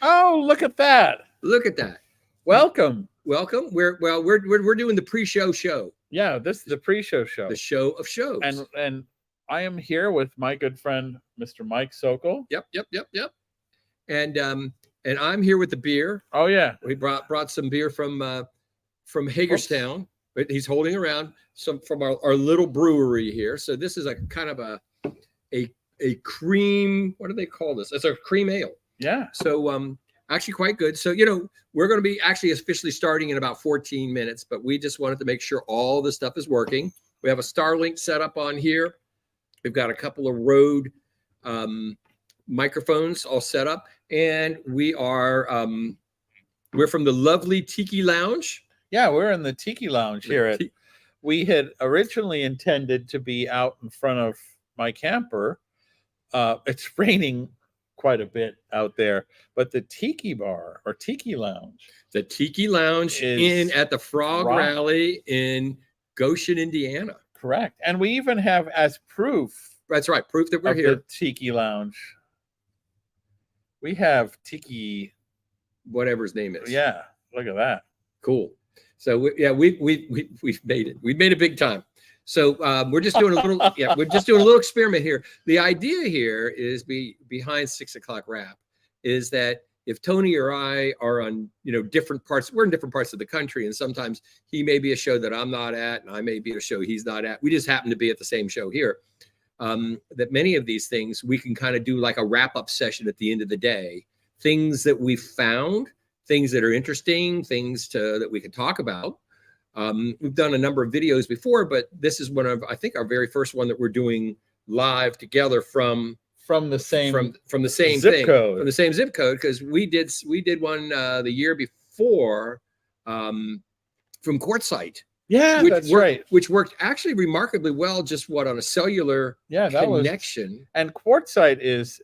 Oh, look at that! Look at that. Welcome. We're doing the pre-show show. Yeah, this is the pre-show show. The show of shows. And I am here with my good friend, Mr. Mike Sokol. Yep. And I'm here with the beer. Oh yeah, we brought some beer from Hagerstown. Oops. He's holding around some from our little brewery here. So this is a kind of a cream. What do they call this? It's a cream ale. Yeah. So actually quite good. So we're going to be actually officially starting in about 14 minutes, but we just wanted to make sure all the stuff is working. We have a Starlink set up on here. We've got a couple of Rode microphones all set up, and we're from the lovely Tiki Lounge. Yeah, we're in the Tiki Lounge here. We had originally intended to be out in front of my camper. It's raining quite a bit out there, but the Tiki Bar or Tiki Lounge. The Tiki Lounge in at the Frog Rally in Goshen, Indiana. Correct. And we even have as proof. That's right. Proof that we're here. The Tiki Lounge. We have Tiki. Whatever his name is. Yeah. Look at that. Cool. So we've made it. We've made it big time. So we're just doing a little, we're just doing a little experiment here. The idea here is behind 6 o'clock wrap is that if Tony or I are on, different parts, we're in different parts of the country, and sometimes he may be a show that I'm not at, and I may be at a show he's not at. We just happen to be at the same show here. That many of these things we can kind of do like a wrap-up session at the end of the day. Things that we found, things that are interesting, things that we can talk about. We've done a number of videos before, but this is one of, I think, our very first one that we're doing live together from the same from the same zip code, from the same zip code, because we did one the year before from Quartzsite. Yeah, that's right. Which worked actually remarkably well, just on a cellular connection. And Quartzite is,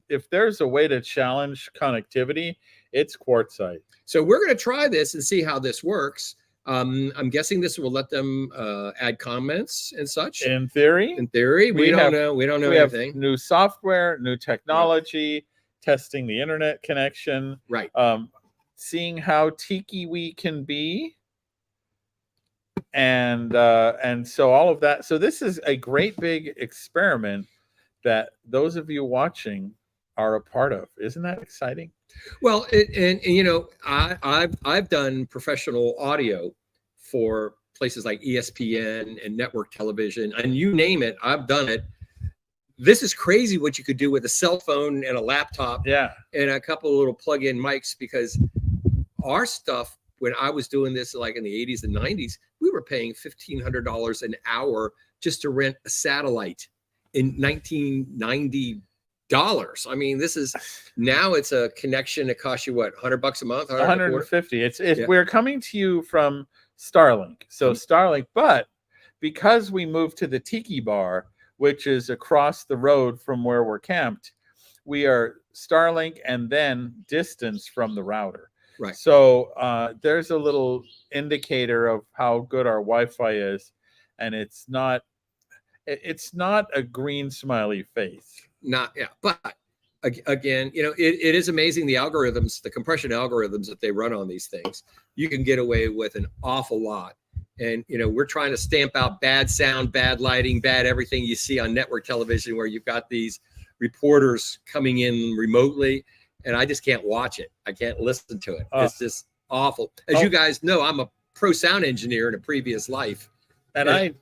if there's a way to challenge connectivity, it's Quartzite. So we're going to try this and see how this works. I'm guessing this will let them add comments and such. In theory, we don't know. We don't know anything. Have new software, new technology, testing the internet connection. Right. Seeing how tiki we can be. And so all of that. So this is a great big experiment that those of you watching are a part of. Isn't that exciting? Well, I've done professional audio for places like ESPN and network television, and you name it, I've done it. This is crazy what you could do with a cell phone and a laptop, and a couple of little plug-in mics, because our stuff, when I was doing this like in the 80s and 90s, we were paying $1,500 an hour just to rent a satellite in 1990. I mean, this is now it's a connection that costs you what, $100 a month? 150. It's we're coming to you from Starlink. So Starlink, but because we moved to the Tiki Bar, which is across the road from where we're camped, we are Starlink and then distance from the router. Right. So there's a little indicator of how good our Wi-Fi is, and it's not a green smiley face. But again, it is amazing the algorithms, the compression algorithms that they run on these things. You can get away with an awful lot. And, we're trying to stamp out bad sound, bad lighting, bad everything you see on network television, where you've got these reporters coming in remotely, and I just can't watch it. I can't listen to it. It's just awful. As you guys know, I'm a pro sound engineer in a previous life. And I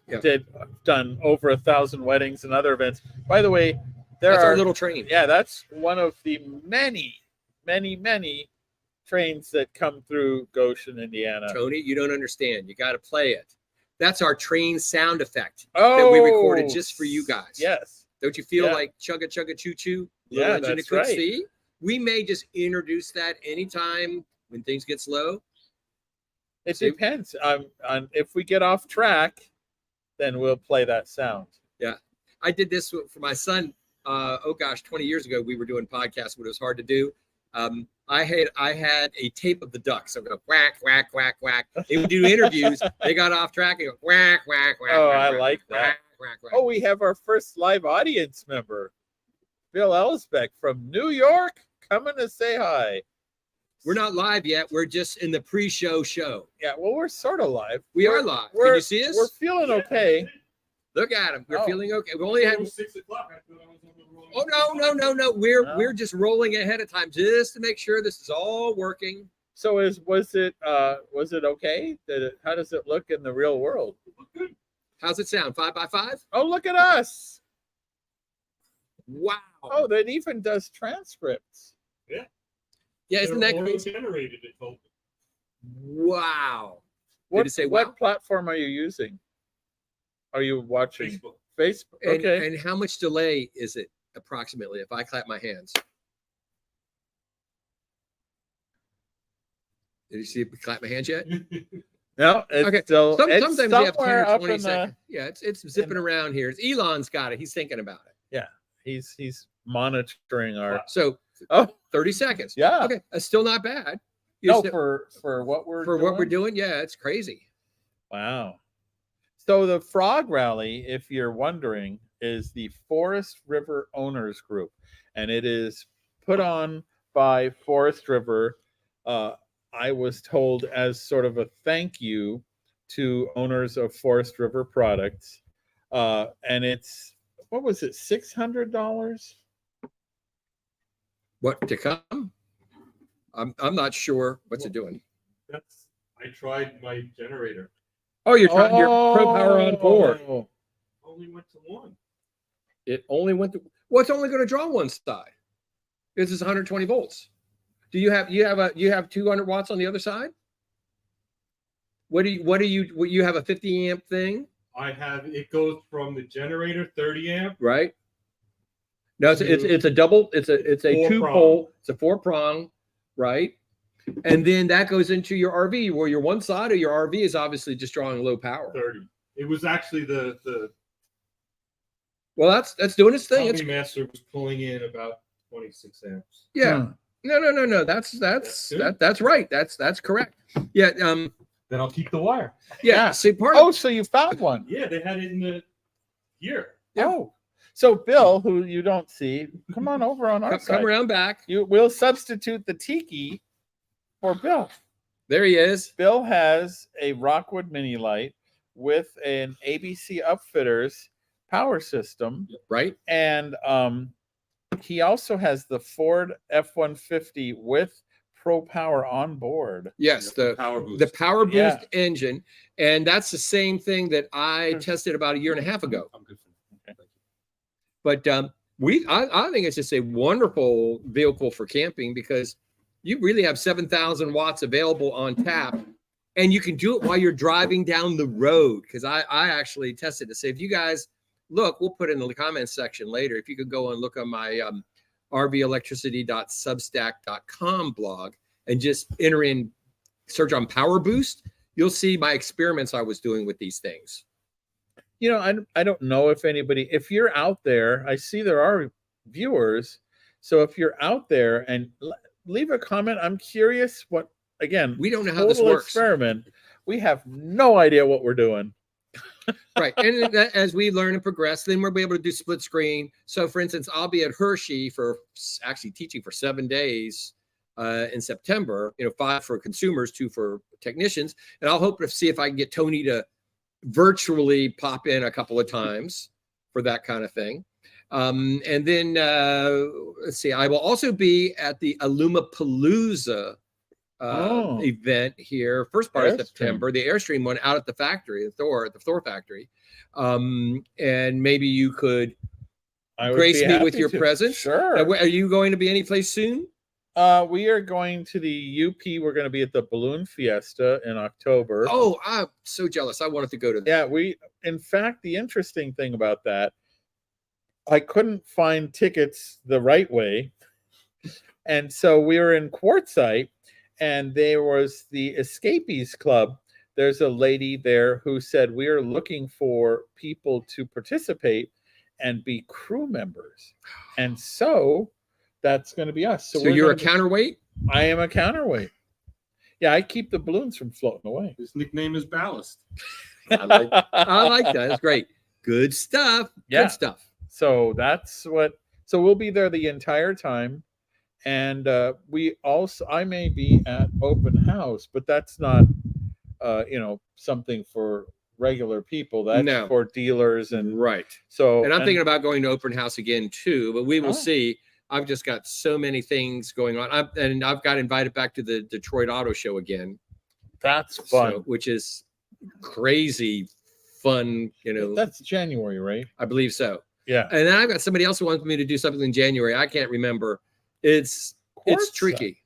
done over 1,000 weddings and other events. By the way, that's our little train. Yeah, that's one of the many, many, many trains that come through Goshen, Indiana. Tony, you don't understand. You got to play it. That's our train sound effect that we recorded just for you guys. Yes. Don't you feel like chugga chugga choo choo? Yeah, that's right. See? We may just introduce that anytime when things get slow. It depends on if we get off track, then we'll play that sound. Yeah, I did this for my son. 20 years ago, we were doing podcasts, but it was hard to do. I had a tape of the ducks. So I go quack, quack, quack, quack. They would do interviews. They got off track and go quack, quack, quack. Oh, quack, I quack, like quack, that. Quack, quack. Oh, we have our first live audience member, Bill Elsbeck from New York. coming to say hi. We're not live yet. We're just in the pre-show show. Yeah, well, we're sort of live. We are live. Can you see us? We're feeling okay. Look at him. We're Oh. feeling okay. We only had 6 o'clock. I thought I was on the wrong. Oh no. No. We're just rolling ahead of time just to make sure this is all working. So was it okay? How does it look in the real world? How's it sound? 5x5? Oh, look at us. Wow. Oh, that even does transcripts. Yeah, isn't that crazy? Generated, it told me. Wow. What, Did it say what wow? platform are you using? Are you watching Facebook. Facebook? And, Okay. and how much delay is it approximately if I clap my hands? Did you see me clap my hands yet? No, it's Okay. still it's Sometimes you have 10 somewhere or up 20 in the. seconds. Yeah, it's zipping around here. Elon's got it. He's thinking about it. He's monitoring our. So Oh 30 seconds. yeah. Okay. That's still not bad. No, Still- for what we're for what we're doing. doing, yeah, it's crazy. Wow. So the Frog Rally, if you're wondering, is the Forest River Owners Group, and it is put on by Forest River. I was told as sort of a thank you to owners of Forest River products, and it's what was it, $600? What to come? I'm not sure what's it doing. I tried my generator. Oh, you're trying your Pro Power on board. Oh. Only went to one. It only went to well, it's only going to draw one side. This is 120 volts. Do you have 200 watts on the other side? What you have a 50 amp thing, It goes from the generator 30 amp. right? No, it's a double, it's a two pole, it's a 4-prong, right? And then that goes into your RV, where your one side of your RV is obviously just drawing low power. 30. It was actually the Well, that's doing its thing. Company master was pulling in about 26 amps. Yeah. No. That's right. That's correct. Yeah. Then I'll keep the wire. Yeah. See, Oh, so you found one. Yeah, they had it in the here. Yeah. Oh, so Bill, who you don't see, come on over on our side. come around back. We'll substitute the tiki for Bill. There he is. Bill has a Rockwood mini light with an ABC Upfitters power system, Right. and he also has the Ford F-150 with Pro Power on board. Yes. The power boost. the power boost Yeah. engine, and that's the same thing that I tested about a year and a half ago. I'm good for that. Okay. But I think it's just a wonderful vehicle for camping, because you really have 7,000 watts available on tap, and you can do it while you're driving down the road. Because I actually tested to say, if you guys look, we'll put it in the comments section later. If you could go and look on my rvelectricity.substack.com blog and just search on power boost, you'll see my experiments I was doing with these things. You know, I don't know if you're out there, I see there are viewers. So if you're out there and leave a comment, I'm curious what, again, We don't know how this total works. experiment. We have no idea what we're doing. Right. And as we learn and progress, then we'll be able to do split screen. So for instance, I'll be at Hershey for actually teaching for 7 days in September, 5 for consumers, 2 for technicians. And I'll hope to see if I can get Tony to virtually pop in a couple of times for that kind of thing. And then let's see, I will also be at the Alumapalooza event here, first part of September, the Airstream one out at the factory, the Thor factory. And maybe you could grace me with your presence. Sure. Are you going to be any place soon? We are going to the UP. We're going to be at the Balloon Fiesta in October. Oh, I'm so jealous. I wanted to go to that. Yeah, in fact, the interesting thing about that, I couldn't find tickets the right way. And so we were in Quartzsite, and there was the Escapees Club. There's a lady there who said, we are looking for people to participate and be crew members. And so that's going to be us. So you're a counterweight? I am a counterweight. Yeah, I keep the balloons from floating away. His nickname is Ballast. I like that. That's great. Good stuff. Yeah. Good stuff. So we'll be there the entire time. And I may be at open house, but that's not something for regular people. That's No. for dealers. And Right. so, And I'm thinking about going to open house again too, but we will Oh. see. I've just got so many things going on. I've got invited back to the Detroit Auto Show again. that's fun. Which is crazy fun, That's January, right? I believe so. Yeah. And then I've got somebody else who wants me to do something in January. I can't remember. It's tricky.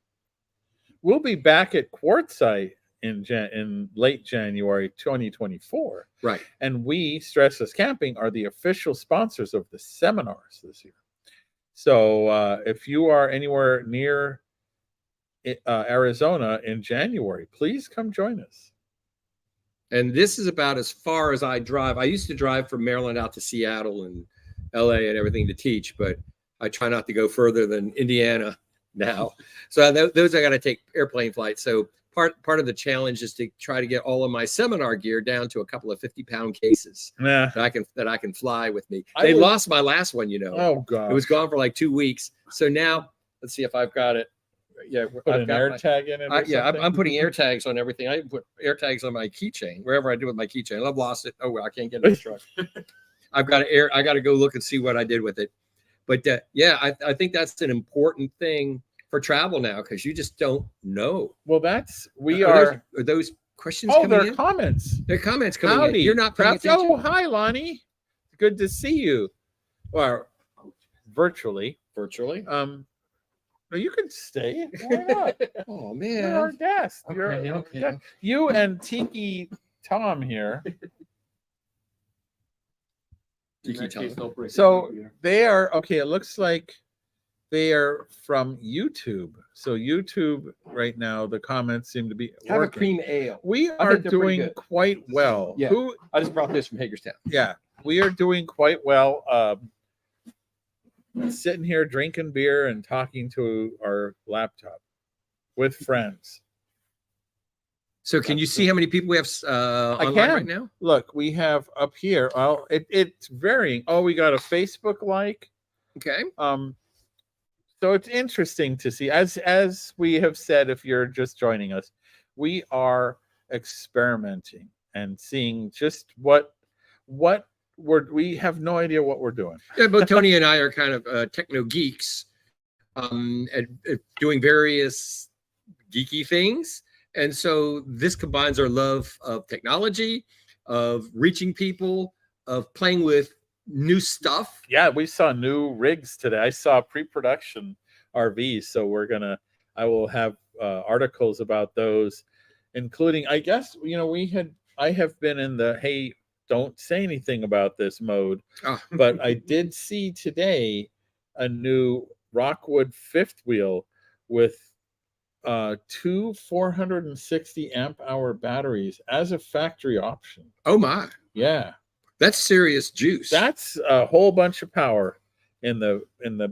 We'll be back at Quartzsite in late January 2024. Right. And we, Stressless Camping, are the official sponsors of the seminars this year. So if you are anywhere near Arizona in January, please come join us. And this is about as far as I drive. I used to drive from Maryland out to Seattle and LA and everything to teach, but I try not to go further than Indiana now. So those I got to take airplane flights. So part of the challenge is to try to get all of my seminar gear down to a couple of 50-pound cases that I can fly with me. They lost my last one, Oh God. It was gone for like 2 weeks. So now let's see if I've got it. Yeah, put an air tag in it. Yeah, I'm putting air tags on everything. I put air tags on my keychain wherever I do with my keychain. I've lost it. Oh well, I can't get it in the truck. I got to go look and see what I did with it. But yeah, I think that's an important thing for travel now because you just don't know. Well, are those questions coming they're in? comments. They're comments coming Howdy. in. You're not paying attention. Oh, hi, Lonnie. Good to see you. Or virtually. No, you can stay. Why not? Oh You're man. our guest. Okay. You and Tiki Tom here. Tiki Tom. So they are okay. It looks like they are from YouTube. So YouTube right now, the comments seem to be Have a working. cream ale. We I are think they're pretty doing good. quite well. Yeah. I just brought this from Hagerstown. Yeah, we are doing quite well. Sitting here drinking beer and talking to our laptop with friends. So can you see how many people we have online right now? Look, we have up here. Well, it's varying. Oh, we got a Facebook like. Okay. So it's interesting to see. As we have said, if you're just joining us, we are experimenting and seeing just what we have no idea what we're doing. Yeah, both Tony and I are kind of techno geeks, at doing various geeky things. And so this combines our love of technology, of reaching people, of playing with new stuff. Yeah, we saw new rigs today. I saw pre-production RVs. So I will have articles about those, including, I guess, I have been in the, hey, don't say anything about this mode. Oh. But I did see today a new Rockwood fifth wheel with two 460 amp hour batteries as a factory option. Oh my. Yeah. That's serious juice. That's a whole bunch of power in the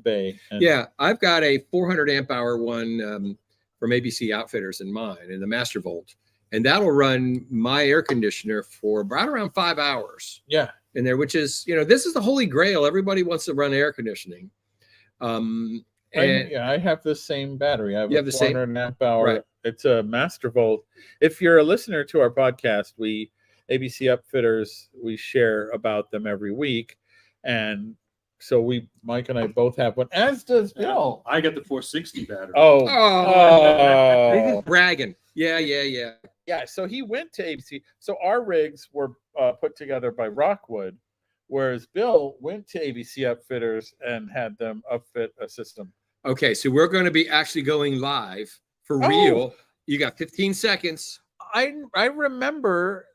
bay. And yeah, I've got a 400 amp hour one from ABC Outfitters in mine in the Master Volt. And that'll run my air conditioner for right around 5 hours. Yeah. In there, which is, this is the holy grail. Everybody wants to run air conditioning. I have the same battery. I have a 400 amp hour. Right. It's a Master Volt. If you're a listener to our podcast, ABC Upfitters, we share about them every week. And so Mike and I both have one, as does Bill. I got the 460 battery. Oh. Bragging. Yeah. Yeah, so he went to ABC. So our rigs were put together by Rockwood, whereas Bill went to ABC Upfitters and had them upfit a system. Okay, so we're going to be actually going live for real. You got 15 seconds. I remember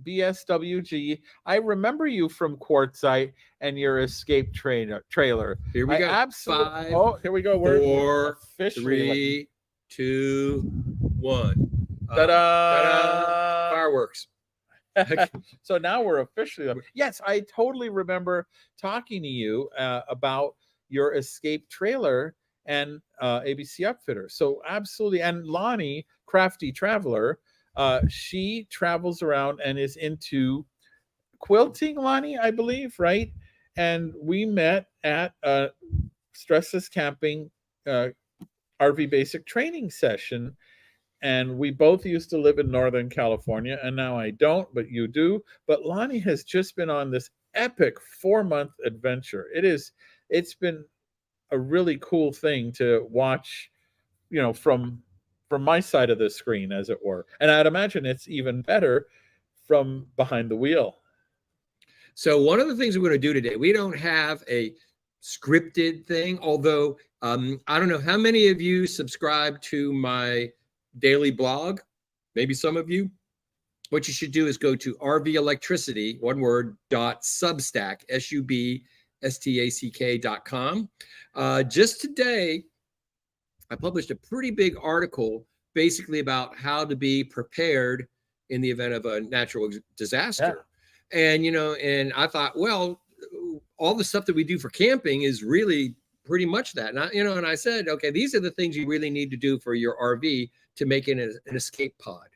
BSWG. I remember you from Quartzsite and your escape trailer. Here we go. Absolutely. Here we go. We're 4, officially 3, 2, 1. Ta-da! Fireworks. So now we're officially up. Yes, I totally remember talking to you about your escape trailer and ABC Upfitter. So absolutely. And Lonnie, Crafty Traveler, she travels around and is into quilting, Lonnie, I believe, right? And we met at Stressless Camping RV basic training session. And we both used to live in Northern California, and now I don't, but you do. But Lonnie has just been on this epic 4-month adventure. It's been a really cool thing to watch, from my side of the screen, as it were. And I'd imagine it's even better from behind the wheel. So one of the things we're going to do today, we don't have a scripted thing, although I don't know how many of you subscribe to my daily blog. Maybe some of you. What you should do is go to RV Electricity, one word, .substack, SUBSTACK.com. Just today, I published a pretty big article basically about how to be prepared in the event of a natural disaster. Yeah. And I thought, well, all the stuff that we do for camping is really pretty much that. And I said, okay, these are the things you really need to do for your RV to make it an escape pod,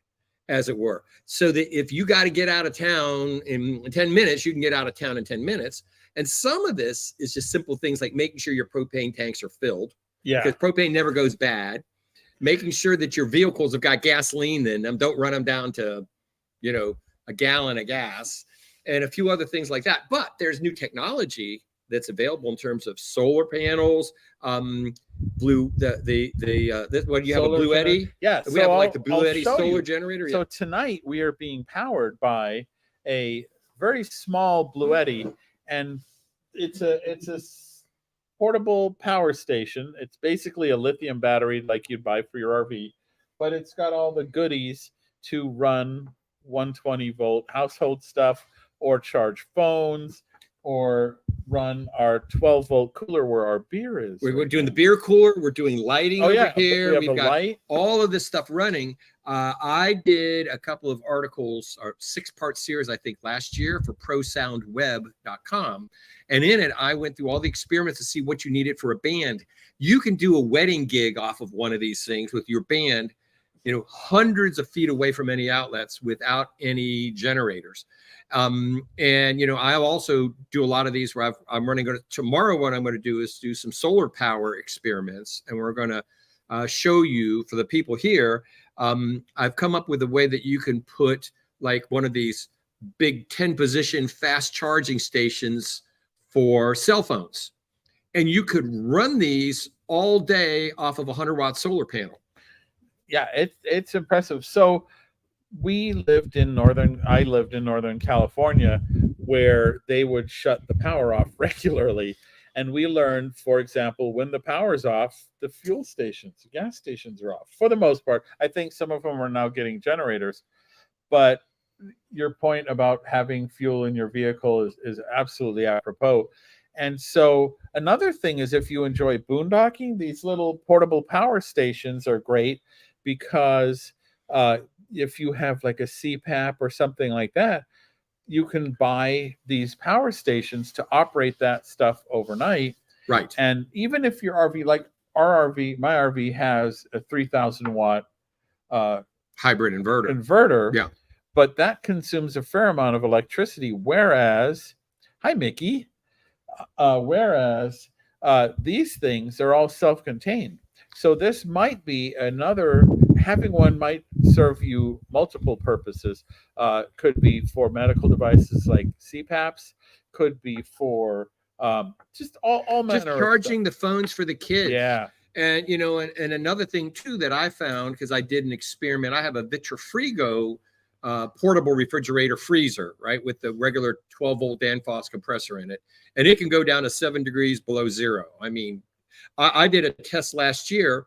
as it were. So that if you got to get out of town in 10 minutes, you can get out of town in 10 minutes. And some of this is just simple things like making sure your propane tanks are filled. Yeah. Because propane never goes bad. Making sure that your vehicles have got gasoline in them. Don't run them down to, a gallon of gas, and a few other things like that. But there's new technology that's available in terms of solar panels, Blue Eddy? Yeah, we have like the Blue Eddy solar generator. So tonight we are being powered by a very small Blue Eddy, and it's a portable power station. It's basically a lithium battery like you'd buy for your RV, but it's got all the goodies to run 120 volt household stuff, or charge phones, or run our 12 volt cooler where our beer is. We're doing the beer cooler. We're doing lighting over here. We've got light. All of this stuff running. I did a couple of articles, or 6-part series, I think, last year for prosoundweb.com. And in it, I went through all the experiments to see what you needed for a band. You can do a wedding gig off of one of these things with your band, hundreds of feet away from any outlets without any generators. I'll also do a lot of these where I'm running tomorrow. What I'm going to do is do some solar power experiments, and we're going to show you, for the people here, I've come up with a way that you can put like one of these big 10-position fast charging stations for cell phones, and you could run these all day off of a 100-watt solar panel. Yeah, it's impressive. So I lived in Northern California, where they would shut the power off regularly. And we learned, for example, when the power's off, the fuel stations, the gas stations are off for the most part. I think some of them are now getting generators. But your point about having fuel in your vehicle is absolutely apropos. And so another thing is, if you enjoy boondocking, these little portable power stations are great, because if you have like a CPAP or something like that, you can buy these power stations to operate that stuff overnight. Right. And even if your RV, like our RV, my RV has a 3,000 watt hybrid inverter. Yeah. But that consumes a fair amount of electricity. Whereas, hi, Mickey. These things are all self-contained. So this might be having one might serve you multiple purposes. Could be for medical devices like CPAPs, could be for just all manner just charging the phones for the kids. Yeah. And and another thing too that I found, because I did an experiment, I have a Vitrifrigo portable refrigerator freezer, right, with the regular 12 volt Danfoss compressor in it, and it can go down to 7 degrees below zero. I mean, I did a test last year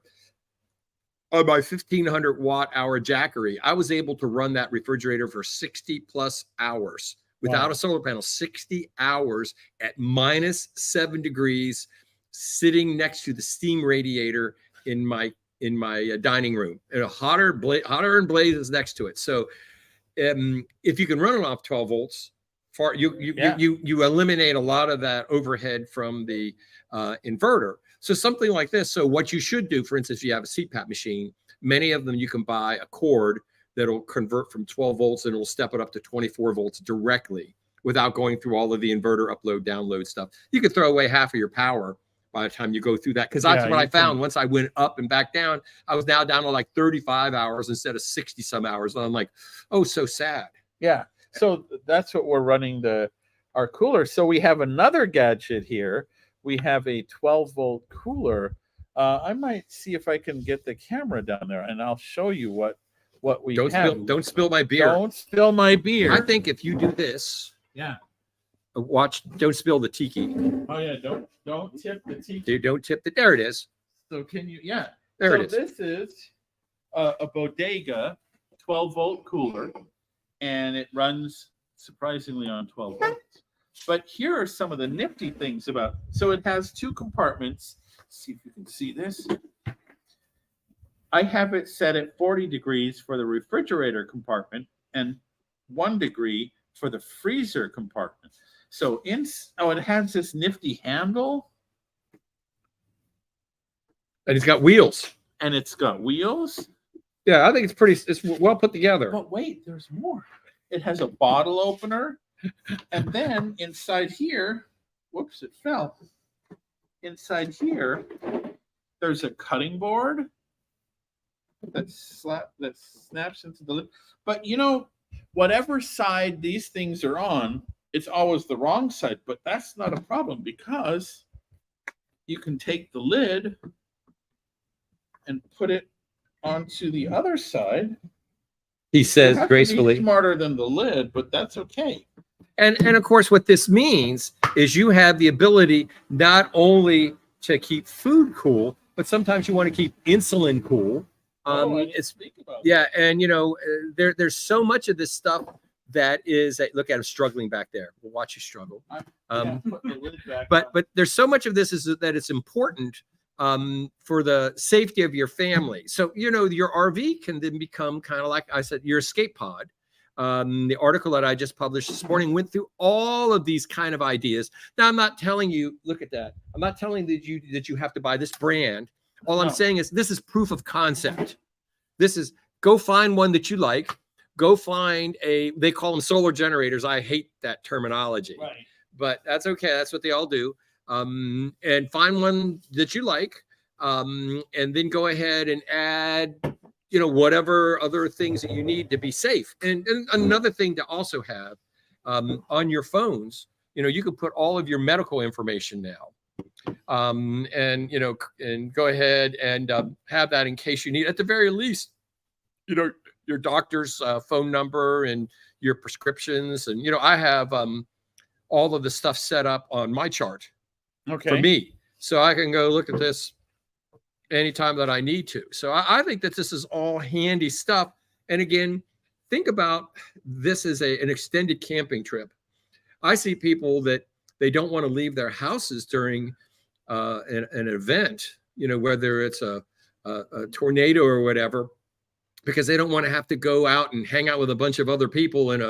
on my 1,500 watt hour Jackery. I was able to run that refrigerator for 60 plus hours without a solar panel. 60 hours at -7 degrees, sitting next to the steam radiator in my dining room, and hotter and blazes next to it. So if you can run it off 12 volts, you eliminate a lot of that overhead from the inverter. So something like this. So what you should do, for instance, if you have a CPAP machine, many of them you can buy a cord that'll convert from 12 volts and it'll step it up to 24 volts directly without going through all of the inverter upload, download stuff. You could throw away half of your power by the time you go through that. Because that's Yeah, what I you found. can- Once I went up and back down, I was now down to like 35 hours instead of 60 some hours. And I'm like, oh, so sad. Yeah. So that's what we're running our cooler. So we have another gadget here. We have a 12-volt cooler. I might see if I can get the camera down there, and I'll show you what we Don't have. don't spill my beer. Don't spill my beer. I think if you do this, Yeah. watch, don't spill the tiki. Oh yeah. Don't tip the tiki. Dude, don't tip the, there it is. So can you? Yeah. There So it is. this is a bodega 12-volt cooler, and it runs surprisingly on 12 volts. But here are some of the nifty things about. So it has 2 compartments. See if you can see this. I have it set at 40 degrees for the refrigerator compartment and 1 degree for the freezer compartment. So it has this nifty handle, And it's got wheels. and it's got wheels. Yeah, I think it's well put together. But wait, there's more. It has a bottle opener, and then inside here, whoops, it fell. Inside here, there's a cutting board that snaps into the lid. But you know, whatever side these things are on, it's always the wrong side. But that's not a problem because you can take the lid and put it onto the other side. He You says have to be gracefully. smarter than the lid, but that's okay. And of course, what this means is you have the ability not only to keep food cool, but sometimes you want to keep insulin cool. I didn't It's think about yeah, and you know, there's so much of this stuff that is. Look at him struggling back there. We'll watch you struggle. that. Um, Yeah, put the lid back but on. there's so much of this is that it's important for the safety of your family. So you know, your RV can then become kind of like I said, your escape pod. The article that I just published this morning went through all of these kind of ideas. Now, I'm not telling you, look at that. I'm not telling that you have to buy this brand. All I'm No. saying is this is proof of concept. This is go find one that you like. Go find they call them solar generators. I hate that terminology, Right. but that's okay. That's what they all do. And find one that you like. And then go ahead and add, you know, whatever other things that you need to be safe. And another thing to also have on your phones, you know, you could put all of your medical information now. And you know, and go ahead and have that in case you need, at the very least, you know, your doctor's phone number and your prescriptions. And you know, I have all of the stuff set up on my chart Okay. for me, so I can go look at this anytime that I need to. So I think that this is all handy stuff. And again, think about this as an extended camping trip. I see people that they don't want to leave their houses during an event, you know, whether it's a tornado or whatever, because they don't want to have to go out and hang out with a bunch of other people in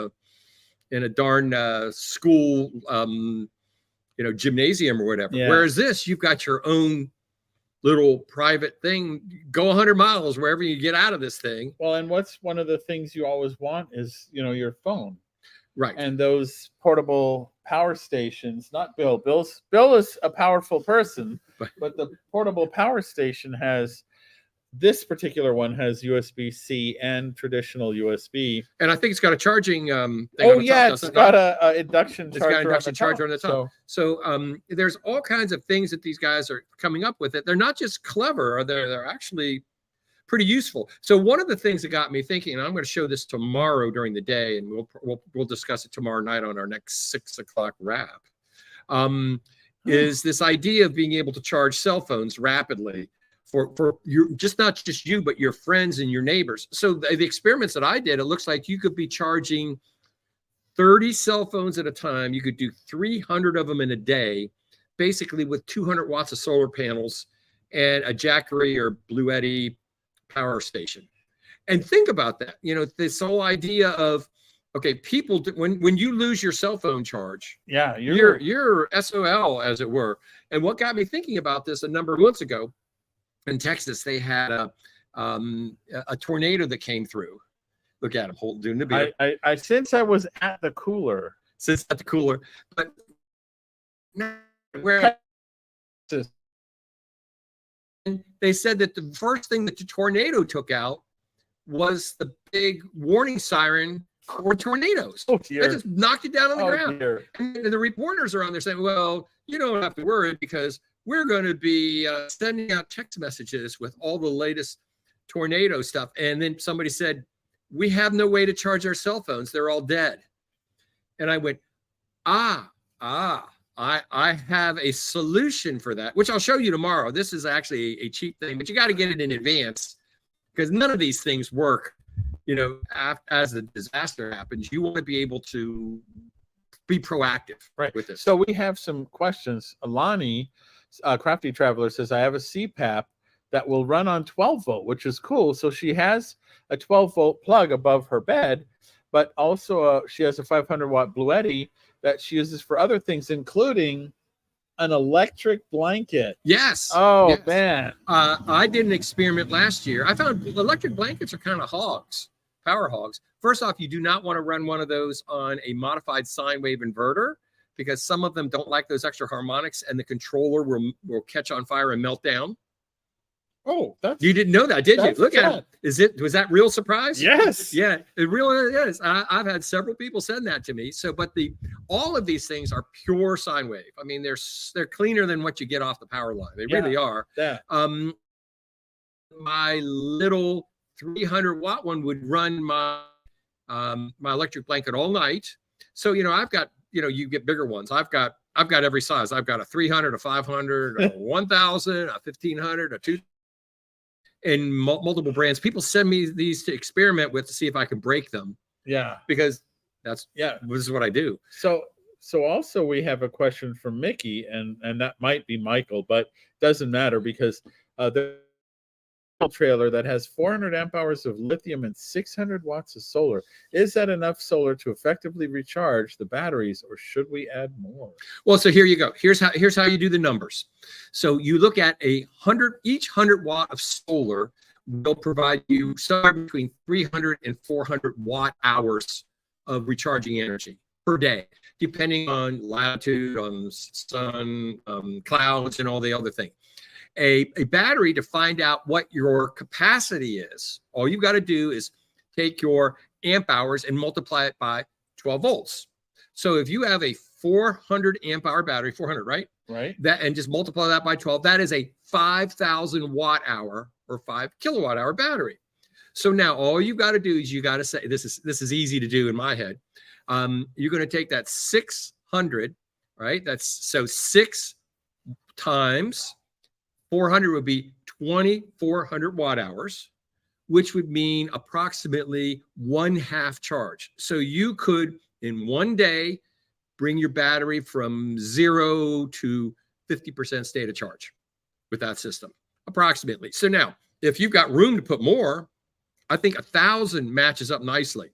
a darn school, you know, gymnasium or whatever. Yeah. Whereas this, you've got your own little private thing. Go 100 miles wherever you get out of this thing. Well, and what's one of the things you always want is, you know, your phone. Right. And those portable power stations, not Bill. Bill is a powerful person, but the portable power station has, this particular one has USB-C and traditional USB. And I think it's got a charging thing. Oh on the yeah, top, it's doesn't it? got a induction It's charger. got an induction charger on the top. So So there's all kinds of things that these guys are coming up with. It. They're not just clever, or they're actually pretty useful. So one of the things that got me thinking, and I'm going to show this tomorrow during the day, and we'll discuss it tomorrow night on our next 6 o'clock wrap, is this idea of being able to charge cell phones rapidly for your, just not just you, but your friends and your neighbors. So the experiments that I did, it looks like you could be charging 30 cell phones at a time. You could do 300 of them in a day, basically with 200 watts of solar panels and a Jackery or Bluetti power station. And think about that. You know, this whole idea of, okay, people, when you lose your cell phone charge, yeah, you're SOL, as it were. And what got me thinking about this a number of months ago, in Texas, they had a tornado that came through. Look at him holding the beer. I since I was at the cooler. Since at the cooler, but now where they said that the first thing that the tornado took out was the big warning siren for tornadoes. Oh That dear. just knocked it down on the Oh ground. dear. And the reporters are on there saying, well, you don't have to worry because we're going to be sending out text messages with all the latest tornado stuff. And then somebody said, we have no way to charge our cell phones. They're all dead. And I went, I have a solution for that, which I'll show you tomorrow. This is actually a cheap thing, but you got to get it in advance because none of these things work, you know, as the disaster happens. You want to be able to be proactive with this. So we have some questions. Alani, Crafty Traveler, says, I have a CPAP that will run on 12 volt, which is cool. So she has a 12 volt plug above her bed, but also she has a 500 watt Bluetti that she uses for other things, including an electric blanket. Yes. Oh, yes. man. I did an experiment last year. I found electric blankets are kind of hogs, power hogs. First off, you do not want to run one of those on a modified sine wave inverter because some of them don't like those extra harmonics and the controller will catch on fire and melt down. Oh, you didn't know that, did you? Look at it. Was that real surprise? Yes. Yeah, it really is. I've had several people send that to me. So, but all of these things are pure sine wave. I mean, they're cleaner than what you get off the power line. They really are. Yeah. My little 300 watt one would run my electric blanket all night. So, you know, I've got, you know, you get bigger ones. I've got every size. I've got a 300, a 500, a 1000, a 1500, a 2. In multiple brands. People send me these to experiment with to see if I can break them. Yeah. Because this is what I do. So also we have a question from Mickey, and that might be Michael, but doesn't matter because the trailer that has 400 amp hours of lithium and 600 watts of solar. Is that enough solar to effectively recharge the batteries, or should we add more? Well, so here you go. Here's how you do the numbers. So you look at each 100 watt of solar will provide you somewhere between 300 and 400 watt hours of recharging energy per day, depending on latitude, on sun, clouds, and all the other things. A battery, to find out what your capacity is, all you've got to do is take your amp hours and multiply it by 12 volts. So if you have a 400 amp hour battery, 400, right? Right. That, and just multiply that by 12, that is a 5,000 watt hour or 5 kilowatt hour battery. So now all you got to do is you got to say, this is easy to do in my head. You're going to take that 600, right? So 6 times 400 would be 2,400 watt hours, which would mean approximately 1/2 charge. So you could, in one day, bring your battery from 0 to 50% state of charge with that system, approximately. So now, if you've got room to put more, I think 1,000 matches up nicely.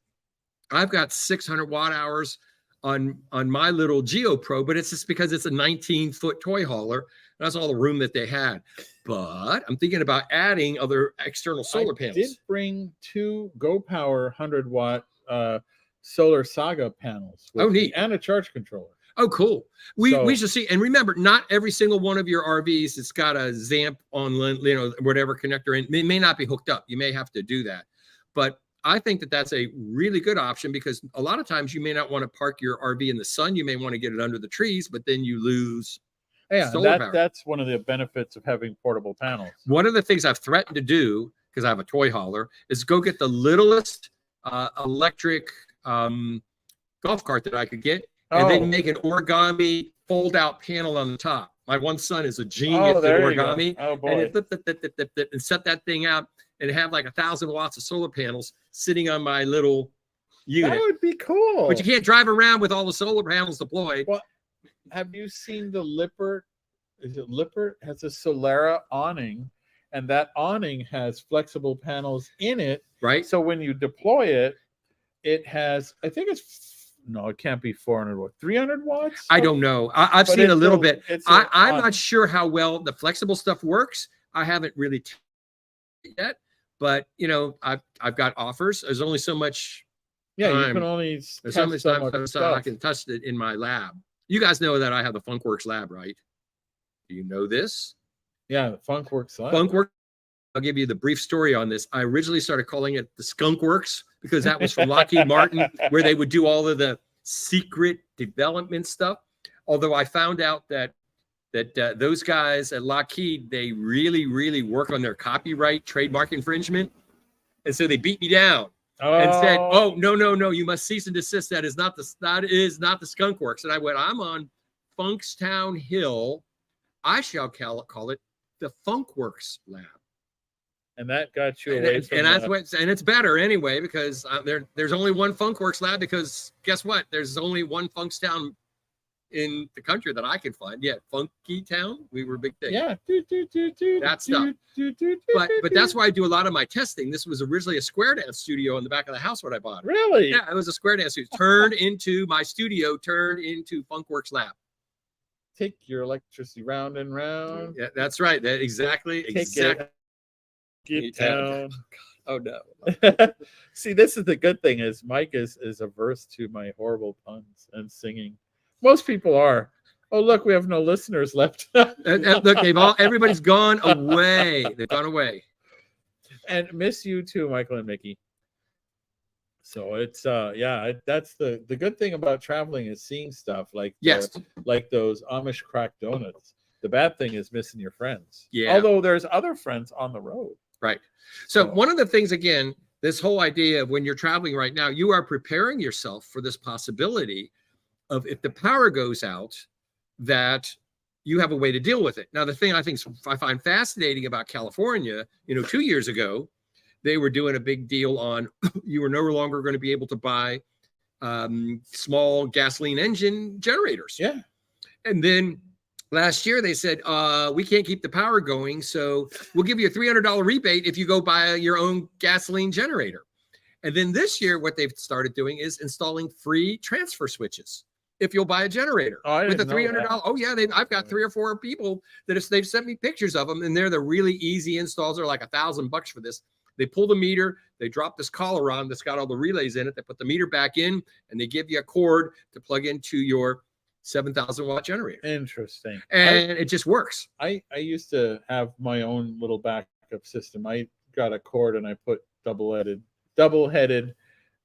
I've got 600 watt hours on my little Geo Pro, but it's just because it's a 19-foot toy hauler. That's all the room that they had. But I'm thinking about adding other external solar panels. I did bring 2 Go Power 100 watt Solar Saga panels. Oh, neat. And a charge controller. Oh, cool. We should see. And remember, not every single one of your RVs has got a ZAMP on, you know, whatever connector. And it may not be hooked up. You may have to do that. But I think that that's a really good option because a lot of times you may not want to park your RV in the sun. You may want to get it under the trees, but then you lose. Yeah, that's one of the benefits of having portable panels. One of the things I've threatened to do, because I have a toy hauler, is go get the littlest electric golf cart that I could get, and then make an origami fold-out panel on the top. My one son is a genius at origami. Oh, boy. And set that thing out and have like 1,000 watts of solar panels sitting on my little unit. That would be cool. But you can't drive around with all the solar panels deployed. Well, have you seen the Lippert? Is it Lippert? Has a Solera awning, and that awning has flexible panels in it. Right. So when you deploy it, it has, I think it can't be 400 watts, 300 watts? I don't know. I've seen a little bit. I'm not sure how well the flexible stuff works. I haven't really yet, but you know, I've got offers. There's only so much. Yeah, time. you can only. There's so much time I can test it in my lab. You guys know that I have the Funkworks lab, right? Do you know this? Yeah, the Funkworks lab. Funkworks I'll give you the brief story on this. I originally started calling it the Skunk Works because that was from Lockheed Martin, where they would do all of the secret development stuff. Although I found out that those guys at Lockheed, they really work on their copyright trademark infringement. And so they beat me down and said, "Oh, no, you must cease and desist. That is not the Skunk Works." And I went, "I'm on Funkstown Hill. I shall call it the Funk Works Lab." And that got you away from and it's better anyway, because there's only one Funkworks Lab, because guess what? There's only one Funkstown in the country that I can find. Yeah, Funky Town. We were a big thing. Yeah. That stuff. But that's why I do a lot of my testing. This was originally a square dance studio in the back of the house when I bought it. Really? Yeah, it was a square dance studio. Turned into Funkworks Lab. Take your electricity round and round. Yeah, that's right. That exactly. Get down. Oh no. See, this is the good thing, is Mike is averse to my horrible puns and singing. Most people are. Oh, look, we have no listeners left. Look, everybody's gone away. They've gone away. And miss you too, Michael and Mickey. So it's that's the good thing about traveling, is seeing stuff like like those Amish crack donuts. The bad thing is missing your friends. Yeah. Although there's other friends on the road. Right. So one of the things, again, this whole idea of when you're traveling right now, you are preparing yourself for this possibility of, if the power goes out, that you have a way to deal with it. Now, the thing I find fascinating about California, 2 years ago, they were doing a big deal on you were no longer going to be able to buy small gasoline engine generators. Yeah. And then last year they said, we can't keep the power going, so we'll give you a $300 rebate if you go buy your own gasoline generator. And then this year, what they've started doing is installing free transfer switches if you'll buy a generator with a $300. Oh yeah, I've got 3 or 4 people they've sent me pictures of them, and they're the really easy installs. They're like $1,000 for this. They pull the meter, they drop this collar on that's got all the relays in it. They put the meter back in, and they give you a cord to plug into your 7,000 watt generator. Interesting. And it just works. I used to have my own little backup system. I got a cord and I put double-headed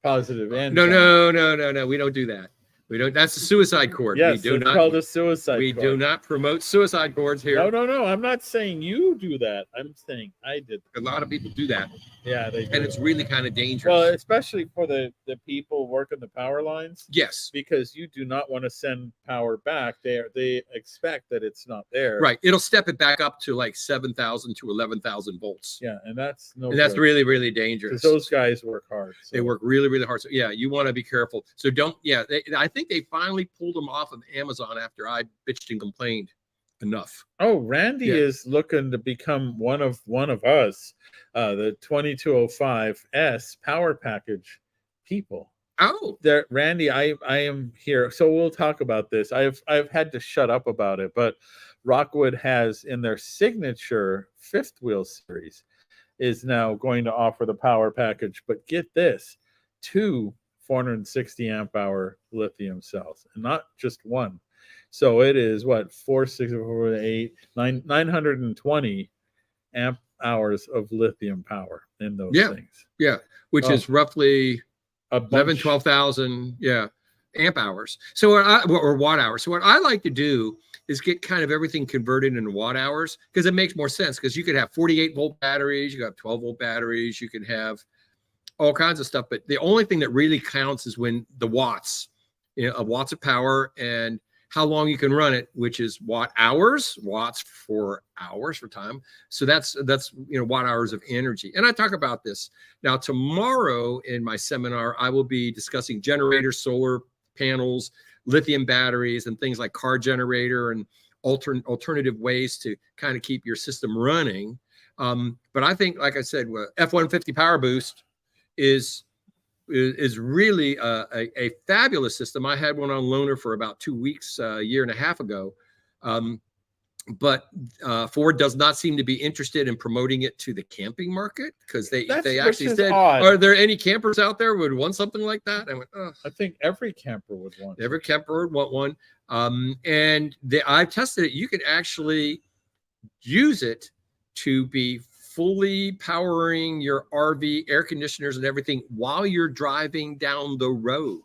positive and no. We don't do that. We don't. That's a suicide cord. Yes, we do it's not called a suicide We cord. do not promote suicide cords here. No. I'm not saying you do that. I'm saying I did. A lot of people do that. Yeah, they do. And it's really kind of dangerous. Well, especially for the people working the power lines. Yes. Because you do not want to send power back. They expect that it's not there. Right. It'll step it back up to like 7,000 to 11,000 volts. Yeah, and that's that's really, really dangerous. Because those guys work hard. So. They work really, really hard. So yeah, you want to be careful. So don't. Yeah, I think they finally pulled them off of Amazon after I bitched and complained enough. Oh, Randy is looking to become one of us, the 2205S power package people. Oh, there, Randy, I am here. So we'll talk about this. I've had to shut up about it, but Rockwood has in their signature 5th wheel series is now going to offer the power package. But get this, 2 460 amp hour lithium cells, and not just one. So it is 920 amp hours of lithium power in those things. Yeah, which is roughly 11,000, 12,000 amp hours. So or watt hours. So what I like to do is get kind of everything converted into watt hours, because it makes more sense, because you could have 48 volt batteries, you could have 12 volt batteries, you could have all kinds of stuff. But the only thing that really counts is when the watts, watts of power, and how long you can run it, which is watt hours, watts for hours for time. So that's watt hours of energy. And I talk about this now tomorrow in my seminar. I will be discussing generators, solar panels, lithium batteries, and things like car generator and alternative ways to kind of keep your system running. But I think, like I said, F-150 Power Boost is really a fabulous system. I had one on loaner for about 2 weeks, a year and a half ago. But Ford does not seem to be interested in promoting it to the camping market, because they actually said, are there any campers out there who would want something like that? I went, I think every camper would want every camper would want one. And I tested it. You can actually use it to be fully powering your RV, air conditioners and everything while you're driving down the road.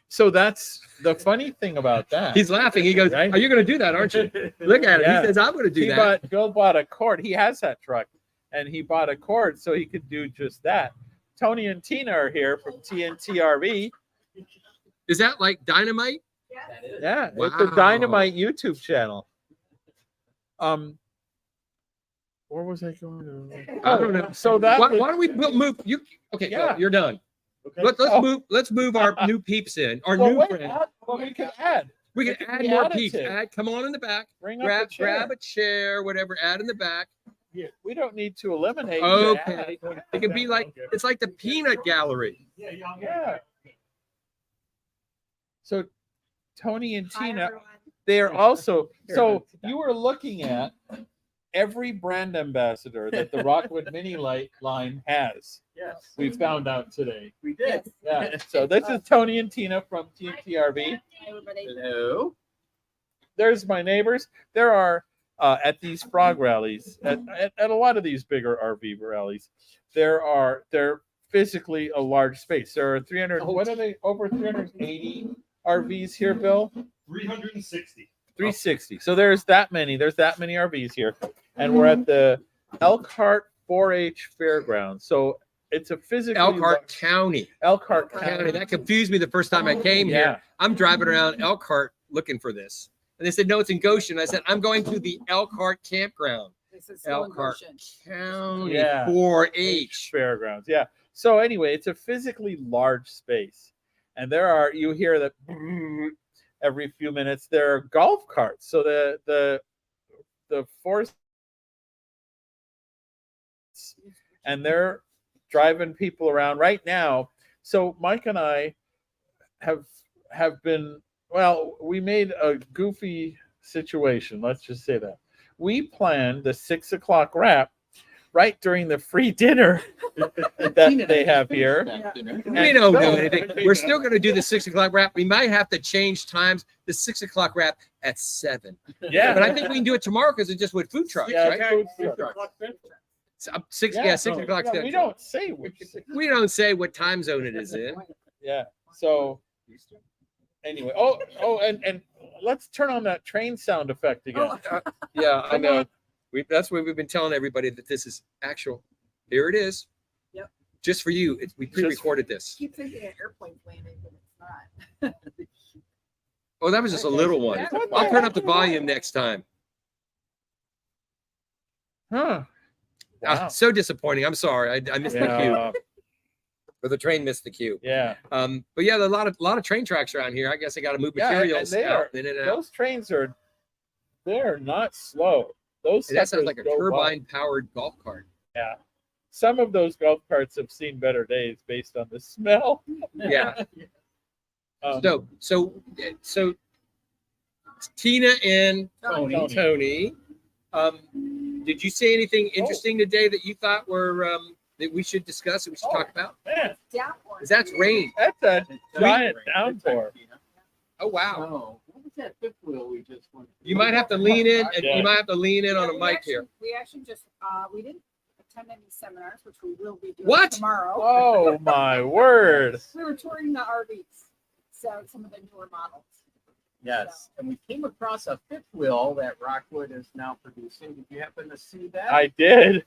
So that's the funny thing about that. He's laughing. He goes, Right? "Are you going to do that, aren't you?" Look at him. Yeah. He says, "I'm going to do that." Bill bought a cord. He has that truck, and he bought a cord so he could do just that. Tony and Tina are here from TNT RV. Is that like dynamite? Yeah, Wow. it's a Dynamite YouTube channel. Where was I going to? I don't know. So that Why was- don't we move? You okay? Yeah. You're done. Okay. Let's Oh. move. Let's move our new peeps in. Our well, new wait, friend. well, we can add. We it can can add be more added peeps. to. Add, come on in the back. Bring Grab up a chair. a chair, whatever. Add in the back. We don't need to eliminate. Okay. Add. It can be like it's like the peanut gallery. Yeah. So Tony and Hi, Tina, everyone. they are also. So you were looking at every brand ambassador that the Rockwood Mini Light line has. Yes, We found out today. we did. Yeah. So this is Tony and Tina from TNT RV. Hi, everybody. Hello. There's my neighbors. There are at these frog rallies, at a lot of these bigger RV rallies, they're physically a large space. There are 300. What are they? Over 380 RVs here, Bill. 360. 360. So there's that many. There's that many RVs here, and we're at the Elkhart 4-H Fairgrounds. So it's a physically Elkhart County. Elkhart County. County. That confused me the first time I came Yeah. here. I'm driving around Elkhart looking for this. And they said, no, it's in Goshen. I said, I'm going to the Elkhart campground. This is still in Elkhart Goshen. County Yeah. 4-H. Fairgrounds. Yeah. So anyway, it's a physically large space, and you hear that every few minutes. There are golf carts. So the force, and they're driving people around right now. So Mike and I have been, well, we made a goofy situation. Let's just say that we planned the 6 o'clock wrap right during the free dinner that they have here. We don't do anything. We're still going to do the 6 o'clock wrap. We might have to change times. The 6 o'clock wrap at 7. Yeah, But I think we can do it tomorrow because it's just with food trucks, Yeah, right? food truck. So, 6 o'clock. Yeah, we don't say which. We don't say what time zone it is in. Yeah. So anyway, and let's turn on that train sound effect again. Yeah, I know. That's what we've been telling everybody that this is actual. Here it is. Yep. Just for you. We pre-recorded this. Keep thinking an airplane landing, but it's not. Oh, that was just a little one. I'll turn up the volume next time. Huh. Wow. So disappointing. I'm sorry. I missed the cue. Yeah. Or the train missed the cue. Yeah. But yeah, there are a lot of train tracks around here. I guess I got to move Yeah, and materials they out are- in and out. Those trains they're not slow. Those That sounds suckers like a go well. turbine-powered golf cart. Yeah. Some of those golf carts have seen better days based on the smell. Yeah. Um, So Tina and Tony. did you say anything interesting today that you thought were that we should discuss, that we should talk about? Man, Downpour. 'Cause that's rain. that's a giant downpour. Oh wow! Oh, what was that fifth wheel we just went? You might have to lean in, and Yeah. you might have to lean in Yeah, on a we mic actually- here. We actually just, we didn't attend any seminars, which we will be doing What? tomorrow. Oh my word. We were touring the RVs, so some of the newer models. Yes, and we came across a fifth wheel that Rockwood is now producing. Did you happen to see that? I did.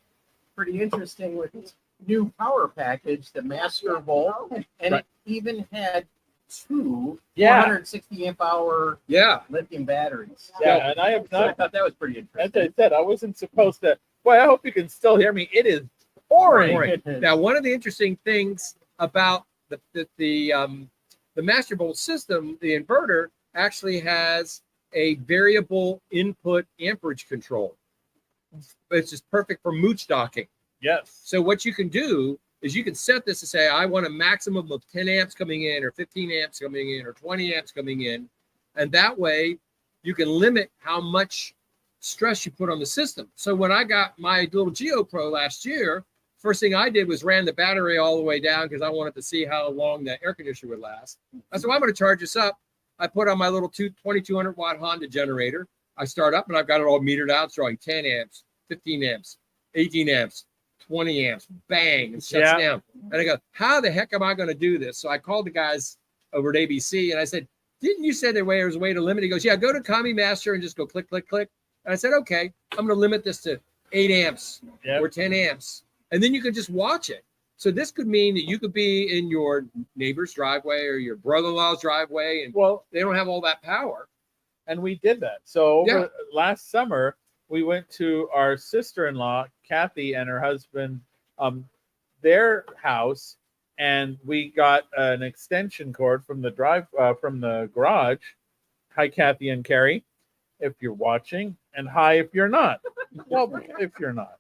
Pretty interesting with its new power package, the Master Volt, and Right. it even had two Yeah. 460 amp hour Yeah. lithium batteries. Yeah, and I have So I not, thought that was pretty as interesting. I said, I wasn't supposed to. Boy, I hope you can still hear me. It is pouring. Pouring. Now, one of the interesting things about the Master Bolt system, the inverter actually has a variable input amperage control. It's just perfect for mooch docking. Yes. So what you can do is you can set this to say, I want a maximum of 10 amps coming in, or 15 amps coming in, or 20 amps coming in. And that way you can limit how much stress you put on the system. So when I got my little Geo Pro last year, first thing I did was ran the battery all the way down because I wanted to see how long the air conditioner would last. I said, well, I'm going to charge this up. I put on my little 2200 watt Honda generator. I start up and I've got it all metered out. It's drawing 10 amps, 15 amps, 18 amps, 20 amps, bang, and shuts down. And I go, how the heck am I going to do this? So I called the guys over at ABC and I said, didn't you say there was a way to limit? He goes, yeah, go to Commie Master and just go click, click, click. And I said, okay, I'm going to limit this to 8 amps or 10 amps. And then you can just watch it. So this could mean that you could be in your neighbor's driveway or your brother-in-law's driveway, and they don't have all that power. And we did that. So last summer, we went to our sister-in-law, Kathy, and her husband, their house, and we got an extension cord from the garage. Hi, Kathy and Carrie, if you're watching, and hi if you're not. Well, if you're not.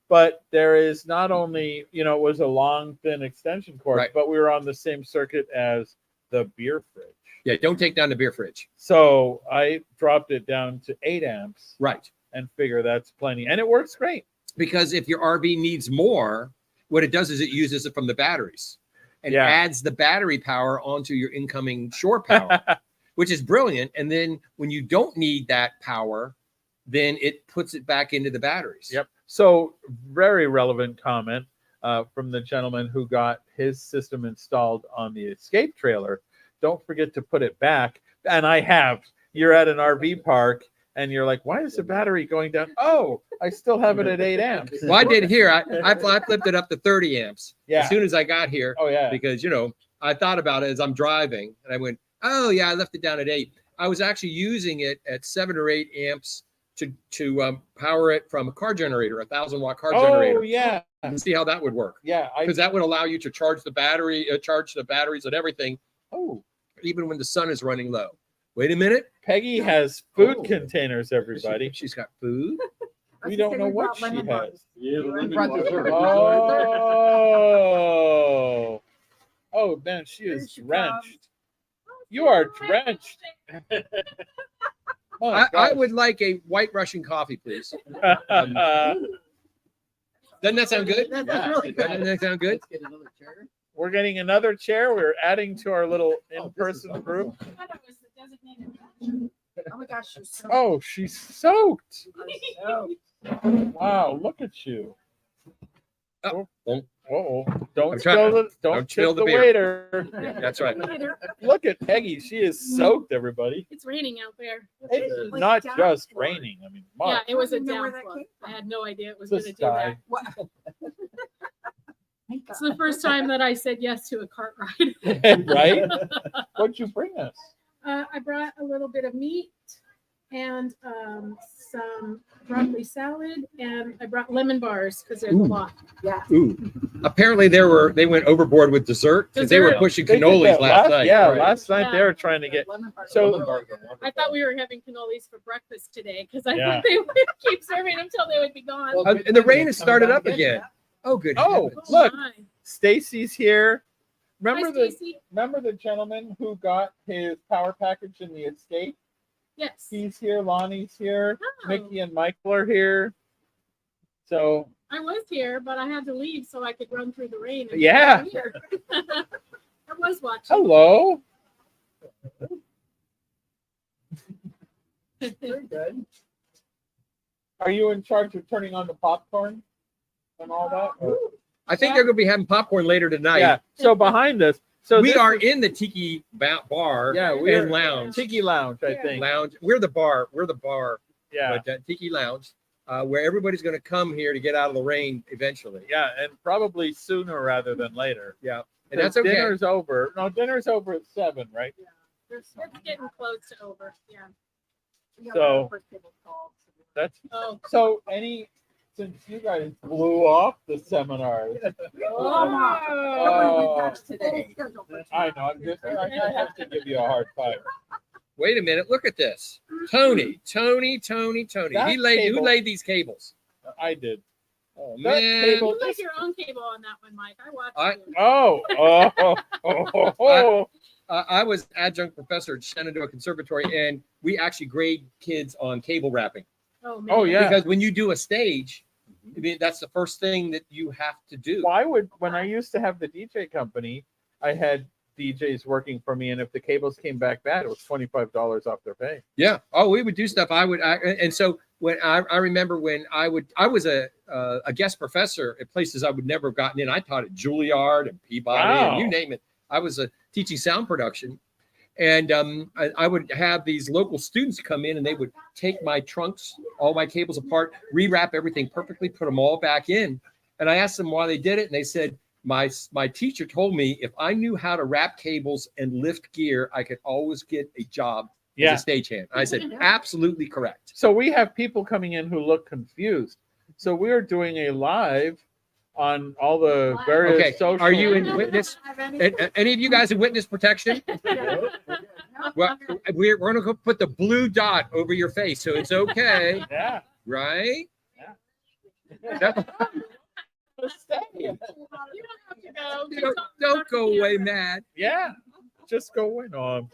But there is not only, it was a long, thin extension cord, but we were on the same circuit as the beer fridge. Yeah, don't take down the beer fridge. So I dropped it down to 8 amps. Right. And figure that's plenty. And it works great. Because if your RV needs more, what it does is it uses it from the batteries and adds the battery power onto your incoming shore power, which is brilliant. And then when you don't need that power, then it puts it back into the batteries. Yep. So very relevant comment from the gentleman who got his system installed on the Escape trailer. Don't forget to put it back. And I have. You're at an RV park and you're like, why is the battery going down? Oh, I still have it at 8 amps. Well, I did here. I flipped it up to 30 amps as soon as I got here. Oh, yeah. Because, I thought about it as I'm driving and I went, oh, yeah, I left it down at 8. I was actually using it at 7 or 8 amps to power it from a car generator, 1,000-watt car generator. Oh, yeah. And see how that would work. Yeah. Because that would allow you to charge the batteries and everything. Oh. Even when the sun is running low. Wait a minute. Peggy has food contaers, everybody. She's got food. We don't know what she has. Yeah, Oh, man, she is drenched. You are drenched. I would like a white Russian coffee, please. Doesn't that sound good? That's really good. Doesn't that sound good? Let's get another chair. We're getting another chair. We're adding to our little in-person group. Oh my gosh, you're so Oh, she's soaked. so Wow, look at you. Oh. Don't spill tip the the beer. waiter. That's right. Look at Peggy. She is soaked, everybody. It's raining out there. It's Like not down just floor. raining. I mean, Yeah, Mark, it was a Remember where that downflow. came I had no idea it was the going to do that. sky. Wow. It's the first time that I said yes to a cart ride. Right? What'd you bring us? I brought a little bit of meat and some broccoli salad, and I brought lemon bars because there's a lot. Yeah. Ooh. Apparently they went overboard with dessert because they were Dessert. pushing They did cannolis that last night. Yeah, Right. last night they Yeah. were trying to get. Lemon bar. So I thought we were having cannolis for breakfast today because I Yeah. thought they would keep serving until they would be gone. And the rain has started up again. Oh, good. Oh, heavens. look, my. Stacy's here. Hi, Remember Stacy. the gentleman who got his power package in the Escape? Yes. He's here. Lonnie's here. Oh. Mickey and Michael are here. So I was here, but I had to leave so I could run through the rain. And Yeah. come here. I was watching. hello. Very good. Are you in charge of turning on the popcorn and all that? Or- I think they're going to be having popcorn later tonight. Yeah. So behind us. So We this are is- in the Tiki Bar Yeah, we're and Lounge. Tiki Lounge, I think. Lounge. We're the bar. Yeah. But Tiki Lounge, where everybody's going to come here to get out of the rain eventually. Yeah, and probably sooner rather than later. Yeah. And that's okay. Dinner's over. No, dinner's over at 7, right? It's getting close to over. Yeah. So- That's Oh, so since you guys blew off the seminars. Oh, Today. I know. I have to give you a hard time. Wait a minute. Look at this. Tony. That Who cable- laid these cables? I did. Oh, That man. cable- you like your own cable on that one, Mike. I watched I- you. Oh. I was adjunct professor at Shenandoah Conservatory, and we actually grade kids on cable wrapping. Oh, man. Oh, yeah. Because when you do a stage, I mean, that's the first thing that you have to do. When I used to have the DJ company, I had DJs working for me, and if the cables came back bad, it was $25 off their pay. Yeah. Oh, we would do stuff. And so when I remember when I was a guest professor at places I would never have gotten in. I taught at Juilliard and Peabody and you Wow. name it. I was teaching sound production, and I would have these local students come in and they would take my trunks, all my cables apart, rewrap everything perfectly, put them all back in. And I asked them why they did it, and they said, my teacher told me if I knew how to wrap cables and lift gear, I could always get a job Yeah. as a stagehand. I said, absolutely correct. So we have people coming in who look confused. So we're doing a live on all the various Okay, social. are you in witness? Any of you guys in witness protection? Well, we're going to put the blue dot over your face, so it's okay, Yeah. right? You don't have to go. Don't go away mad. Yeah. Just go in on.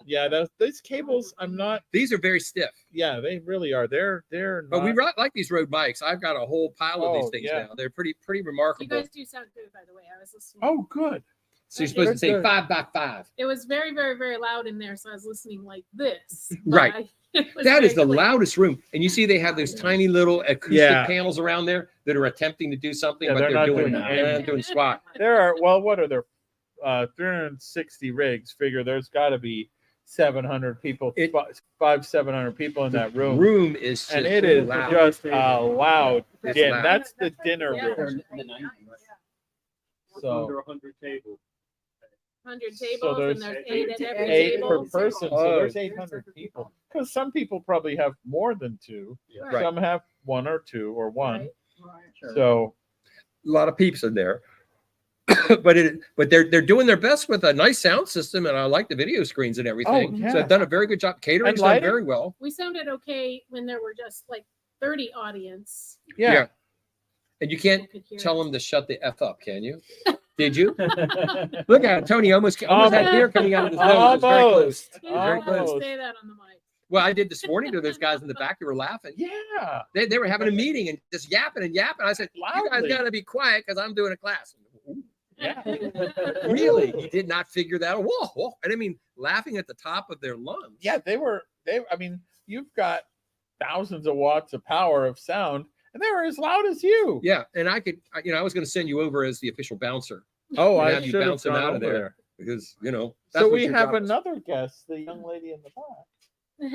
Yeah, those cables, I'm not. These are very stiff, Yeah, they really are. They're not. but we like these road bikes. I've got a whole pile of these Oh, things yeah. now. They're pretty You remarkable. guys do sound good, by the way. I was listening. Oh, good. So you're supposed to say Good. 5x5. It was very, very, very loud in there, so I was listening like this. Right. It was That is the very clear. loudest room. And you see they have those tiny little acoustic Yeah. panels around there that are attempting to do something, Yeah, but they're they're not doing doing they're not anything. doing squat. There are, well, what are there? 360 rigs. Figure there's got to be 700 people, 700 people in that room. Room is just And it is loud. just a loud It's din. loud. That's the dinner Yeah. room. In the 90s. So Under 100 tables. 100 tables, there's and there's 8 at every 8 per table. person. So Oh. there's 800 people. Because some people probably have more than 2. Right. Some have 1 or 2 or 1. Right. So A lot of peeps in there. but they're doing their best with a nice sound system, and I like the video screens and everything. Oh, yeah. So they've done a very good job. Catering's And done lighting? very well. We sounded okay when there were just like 30 audience. yeah. And you can't People could hear tell us. them to shut the F up, can you? Did you? Look at it. Tony almost had beer coming out of his nose. It was very close. Almost. You don't have to Almost. say that on the mic. Well, I did this morning to those guys in the back who were laughing. Yeah. They were having a meeting and just yapping and yapping. I said, you guys Loudly. got to be quiet because I'm doing a class. Yeah. Really? You did not figure that out? Whoa, whoa. And I mean, laughing at the top of their lungs. Yeah, I mean, you've got thousands of watts of power of sound, and they were as loud as you. Yeah. And I was going to send you over as the official bouncer Oh, And I have you should have bounce them gone out of over there. because, that's So what we your have job is. another guest, the young lady in the back.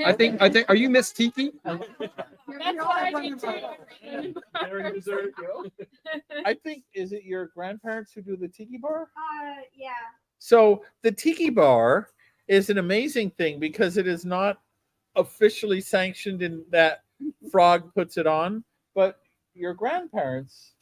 I think, are you Miss Tiki? That's what I did too. I think, is it your grandparents who do the tiki bar? Yeah. So the tiki bar is an amazing thing because it is not officially sanctioned in that Frog puts it on, but your grandparents,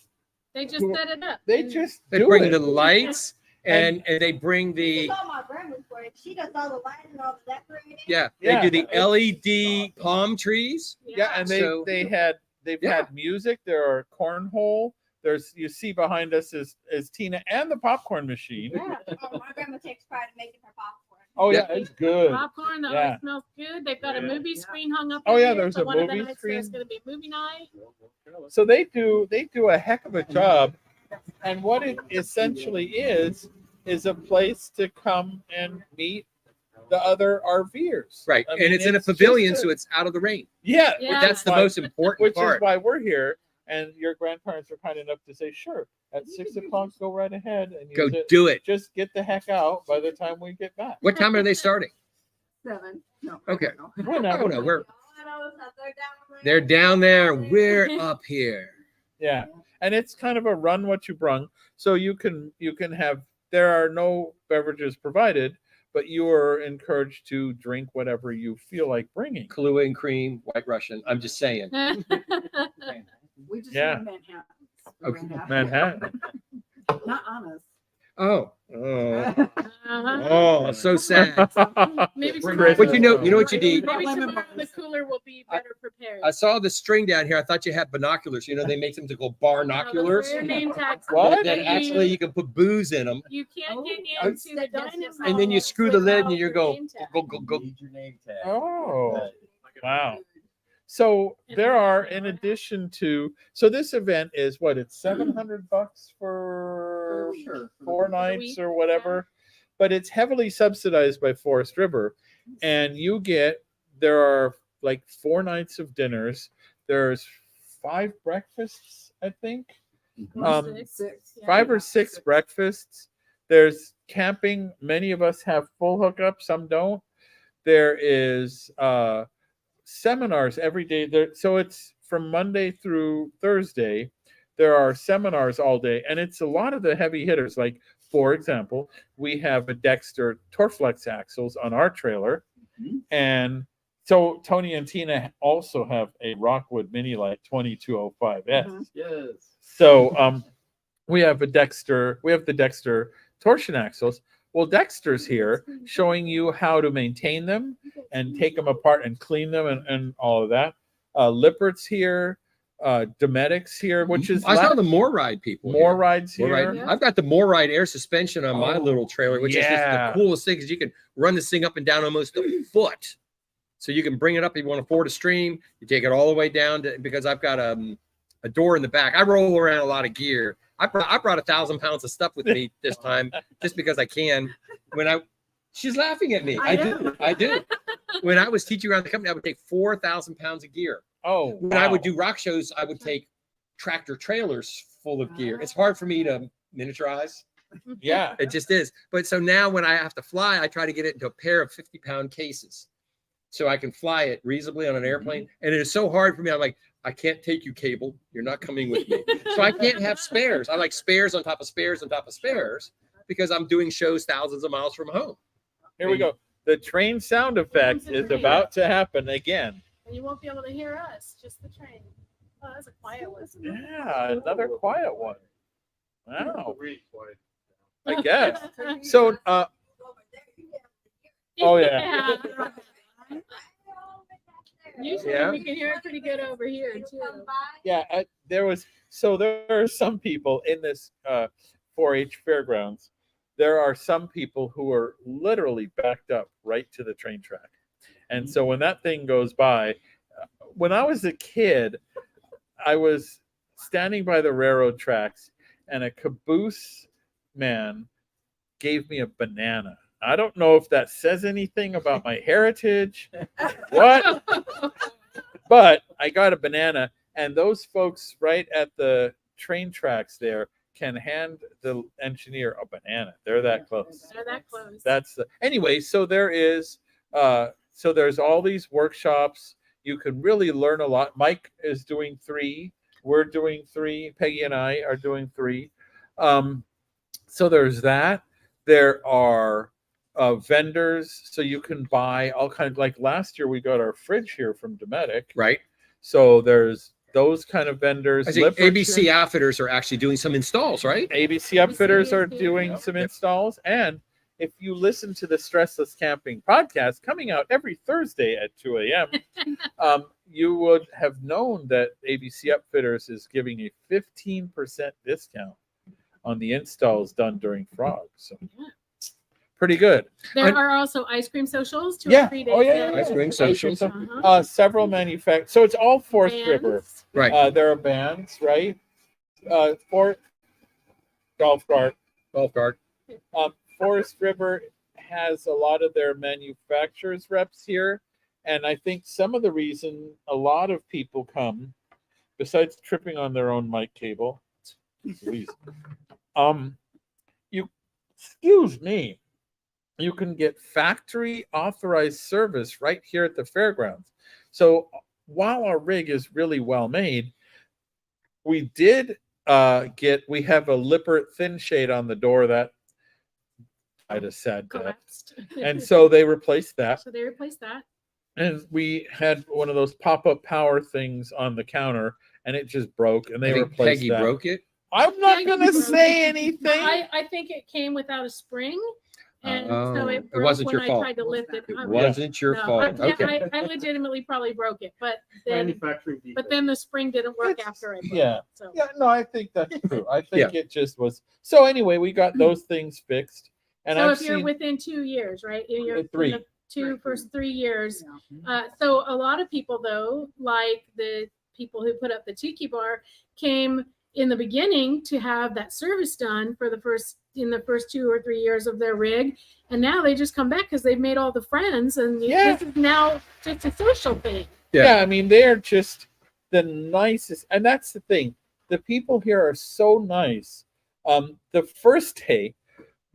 They just set it up. they and just They do bring it. the lights and they bring the, It's all my grandma's work. She does all the lighting and all the decorating. yeah, Yeah. they do the LED palm trees. Yeah, and So- they've Yeah. had music. There are cornhole. There's, you see behind us is Tina and the popcorn machine. Yeah. Oh, my grandma takes pride in making her popcorn. Oh yeah, Yeah. it's good. Popcorn that Yeah. always smells good. They've got a movie screen hung up. Oh, in yeah, here, there's so a one of the movie nights There's screen. going to be a movie night. So they do a heck of a job, and what it essentially is a place to come and meet the other RVers. Right. I And mean, it's in a just pavilion, so it's out of the rain. yeah, Yeah. That's the why- most important which part. is why we're here. And your grandparents are kind enough to say, sure, at 6 o'clock, go right ahead and Go use it. do it. Just get the heck out by the time we get back. What time are they starting? 7. No. Okay. Whenever. Oh, no, All I know is that they're down there. We're up here. Yeah, and it's kind of a run what you brung. So you can have. There are no beverages provided, but you are encouraged to drink whatever you feel like bringing. Kahlua and cream, White Russian. I'm just saying. We just Yeah. went Manhattan. Okay. Manhattan. Not honest. Oh, Uh-huh. oh, so sad. Maybe Bring tomorrow, it. What you know what you need? maybe Lemon tomorrow the bars. cooler will be better prepared. I saw the string down here. I thought you had binoculars. You know, they make them to go barnoculars. Their name tags. What? That actually you can put booze in them. You can't get Oh, into the dining hall. And then you screw the lid and you without go, your name tag. go. Need your name tag. Oh, wow. So there are, in addition to, so this event is what, it's $700 for Sure. 4 nights week, or whatever, but it's heavily subsidized by Forest River, and you get, there are like 4 nights of dinners. There's 5 breakfasts, I think. Six. Yeah. 5 or 6 breakfasts. There's camping. Many of us have full hookup, some don't. There is seminars every day there, so it's from Monday through Thursday. There are seminars all day, and it's a lot of the heavy hitters. Like, for example, we have a Dexter Torflex axles on our trailer, and so Tony and Tina also have a Rockwood Mini Light 2205S. Yes. So we have the Dexter torsion axles. Well, Dexter's here showing you how to maintain them and take them apart and clean them and all of that. Lippert's here, Dometics here, which is I saw the Morride people. more here. rides here. Morride. Yeah. I've got the Morride air suspension on my Oh, little trailer, which is just yeah. the coolest thing because you can run this thing up and down almost a foot. So you can bring it up if you want to ford a stream. You take it all the way down to, because I've got a door in the back. I roll around a lot of gear. I brought 1,000 pounds of stuff with me this time just because I can. She's laughing at me. I do. When I was teaching around the company, I would take 4,000 pounds of gear. Oh, When I would do rock shows, I would take tractor trailers full of gear. It's hard for me to miniaturize. yeah. It just is. But so now when I have to fly, I try to get it into a pair of 50-pound cases so I can fly it reasonably on an airplane. And it is so hard for me. I'm like, I can't take you, cable. You're not coming with me. So I can't have spares. I like spares on top of spares on top of spares because I'm doing shows thousands of miles from home. Here we go. The train sound effect is about to happen again. And you won't be able to hear us, just the train. Oh, that's a quiet one. Yeah, another quiet one. Wow, Really quiet. I guess. So, oh yeah. Usually Yeah. we can hear it pretty good over here too. Yeah, there are some people in this 4-H fairgrounds. There are some people who are literally backed up right to the train track. And so when that thing goes by, when I was a kid, I was standing by the railroad tracks and a caboose man gave me a banana. I don't know if that says anything about my heritage, what? But I got a banana, and those folks right at the train tracks there can hand the engineer a banana. They're that close. They're that close. That's the anyway. So there's all these workshops. You can really learn a lot. Mike is doing 3. We're doing 3. Peggy and I are doing 3. So there's that. There are vendors, so you can buy all kinds. Like last year, we got our fridge here from Dometic. Right. So there's those kind of vendors. I think Lippert ABC here. Outfitters are actually doing some installs, right? ABC Upfitters are is doing here. some installs. And if you listen to the Stressless Camping podcast coming out every Thursday at 2 a.m., you would have known that ABC Upfitters is giving a 15% discount on the installs done during Frog. So pretty good. There are also ice cream socials. 2 Yeah. or 3 days. Oh, yeah. Ice cream socials. Uh-huh. Several manufacturers. So it's all Forest River. Bands. Right. There are bands, right? Fort Golf Cart. Golf cart. Forest River has a lot of their manufacturers reps here. And I think some of the reason a lot of people come, besides tripping on their own mic cable, excuse me, you can get factory authorized service right here at the fairgrounds. So while our rig is really well made, we did we have a Lippert thin shade on the door that I just said that. Collapsed. And so they replaced that. So they replaced that. And we had one of those pop-up power things on the counter, and it just broke, and they I think replaced Peggy that. broke it. I'm not Peggy gonna broke say it. anything. I think it came without a spring. And so Oh, it it broke wasn't when your I fault. tried to lift it. It up. wasn't your No, fault. Okay. I legitimately probably broke it, but then Manufacturing the spring didn't work It's- after I broke yeah. it. So Yeah, no, I think that's true. I think it just was. So anyway, we got those things fixed, and so I've if you're seen within 2 years, right? You're in 3. the first 3 years. So a lot of people though, like the people who put up the tiki bar, came in the beginning to have that service done for the first 2 or 3 years of their rig, and now they just come back because they've made all the friends, and this is now just a social thing. Yeah, I mean, they're just the nicest, and that's the thing. The people here are so nice. The first day,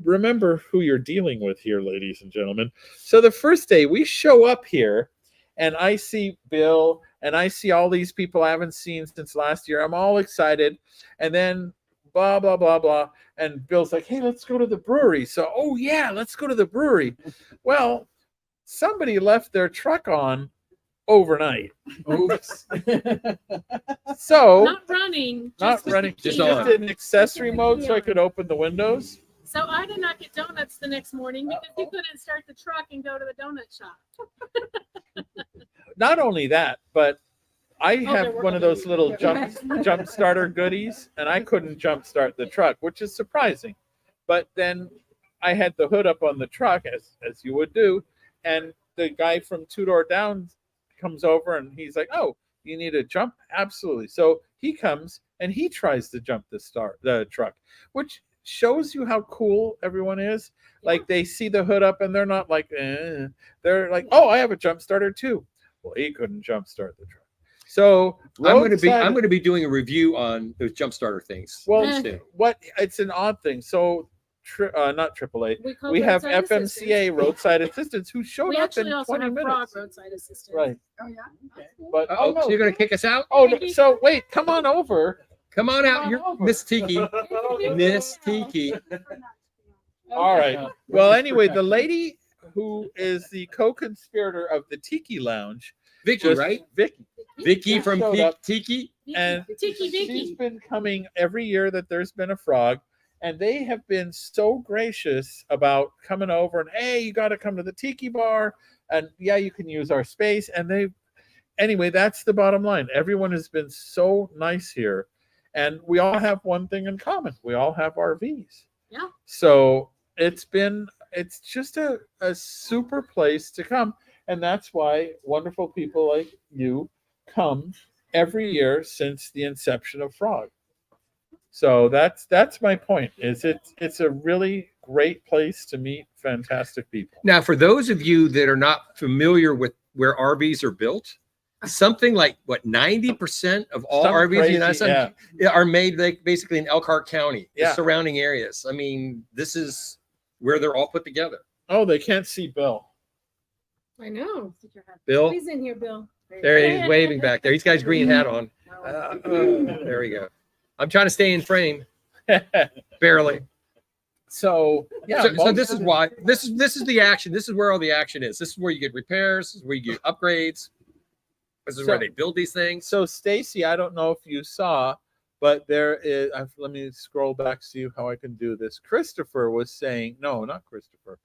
remember who you're dealing with here, ladies and gentlemen. So the first day we show up here, and I see Bill, and I see all these people I haven't seen since last year. I'm all excited, and then blah blah blah blah, and Bill's like, "Hey, let's go to the brewery." So, oh yeah, let's go to the brewery. Well, somebody left their truck on overnight. Oops. So Not running. not with running, the just key. on. in accessory mode so I could open the windows. So I did not get donuts the next morning because you couldn't start the truck and go to the donut shop. Not only that, but I there have were one of other- those little jump starter goodies, and I couldn't jump start the truck, which is surprising. But then I had the hood up on the truck, as you would do, and the guy from Two Door Down comes over, and he's like, "Oh, you need a jump?" Absolutely. So he comes and he tries to jump the truck, which shows you how cool everyone is. Like, they see the hood up and they're not like, eh. They're like, "Oh, I have a jump starter too." Well, he couldn't jump start the truck. So I'm going to be doing a review on those jump starter things. well, soon. what it's an odd thing. So not AAA. call We have roadside FMCA assistance. roadside assistants who showed We up actually in also 20 have minutes. frog roadside assistance. Right. Oh, yeah. Okay. But Oh, so you're going to kick us out? oh, no, so wait, come on over. Come on out, you're over. Miss Tiki. Miss Tiki. All right. Well, anyway, the lady who is the co-conspirator of the Tiki Lounge, Vicky, just- right? Vicky, Vicky from showed up. Tiki. and Tiki she's Vicky. been coming every year that there's been a frog, and they have been so gracious about coming over and, hey, you got to come to the Tiki Bar, and yeah, you can use our space. And anyway, that's the bottom line. Everyone has been so nice here, and we all have one thing in common: we all have RVs. Yeah. So it's just a super place to come, and that's why wonderful people like you come every year since the inception of Frog. So that's my point. Is it's a really great place to meet fantastic people. Now, for those of you that are not familiar with where RVs are built, something like 90% of all Some RVs in the crazy- United States are made like basically in Elkhart County, the Yeah. surrounding areas. I mean, this is where they're all put together. Oh, they can't see Bill. I know. Bill, He's in here, Bill. there he is waving back there. He's got his green hat on. There we go. I'm trying to stay in frame, barely. So yeah, So this is why this is the action. This is where all the action is. This is where you get repairs. This is where you get upgrades. This is where they build these things. So Stacy, I don't know if you saw, but there is. Let me scroll back, see how I can do this. Christopher was saying, no, not Christopher.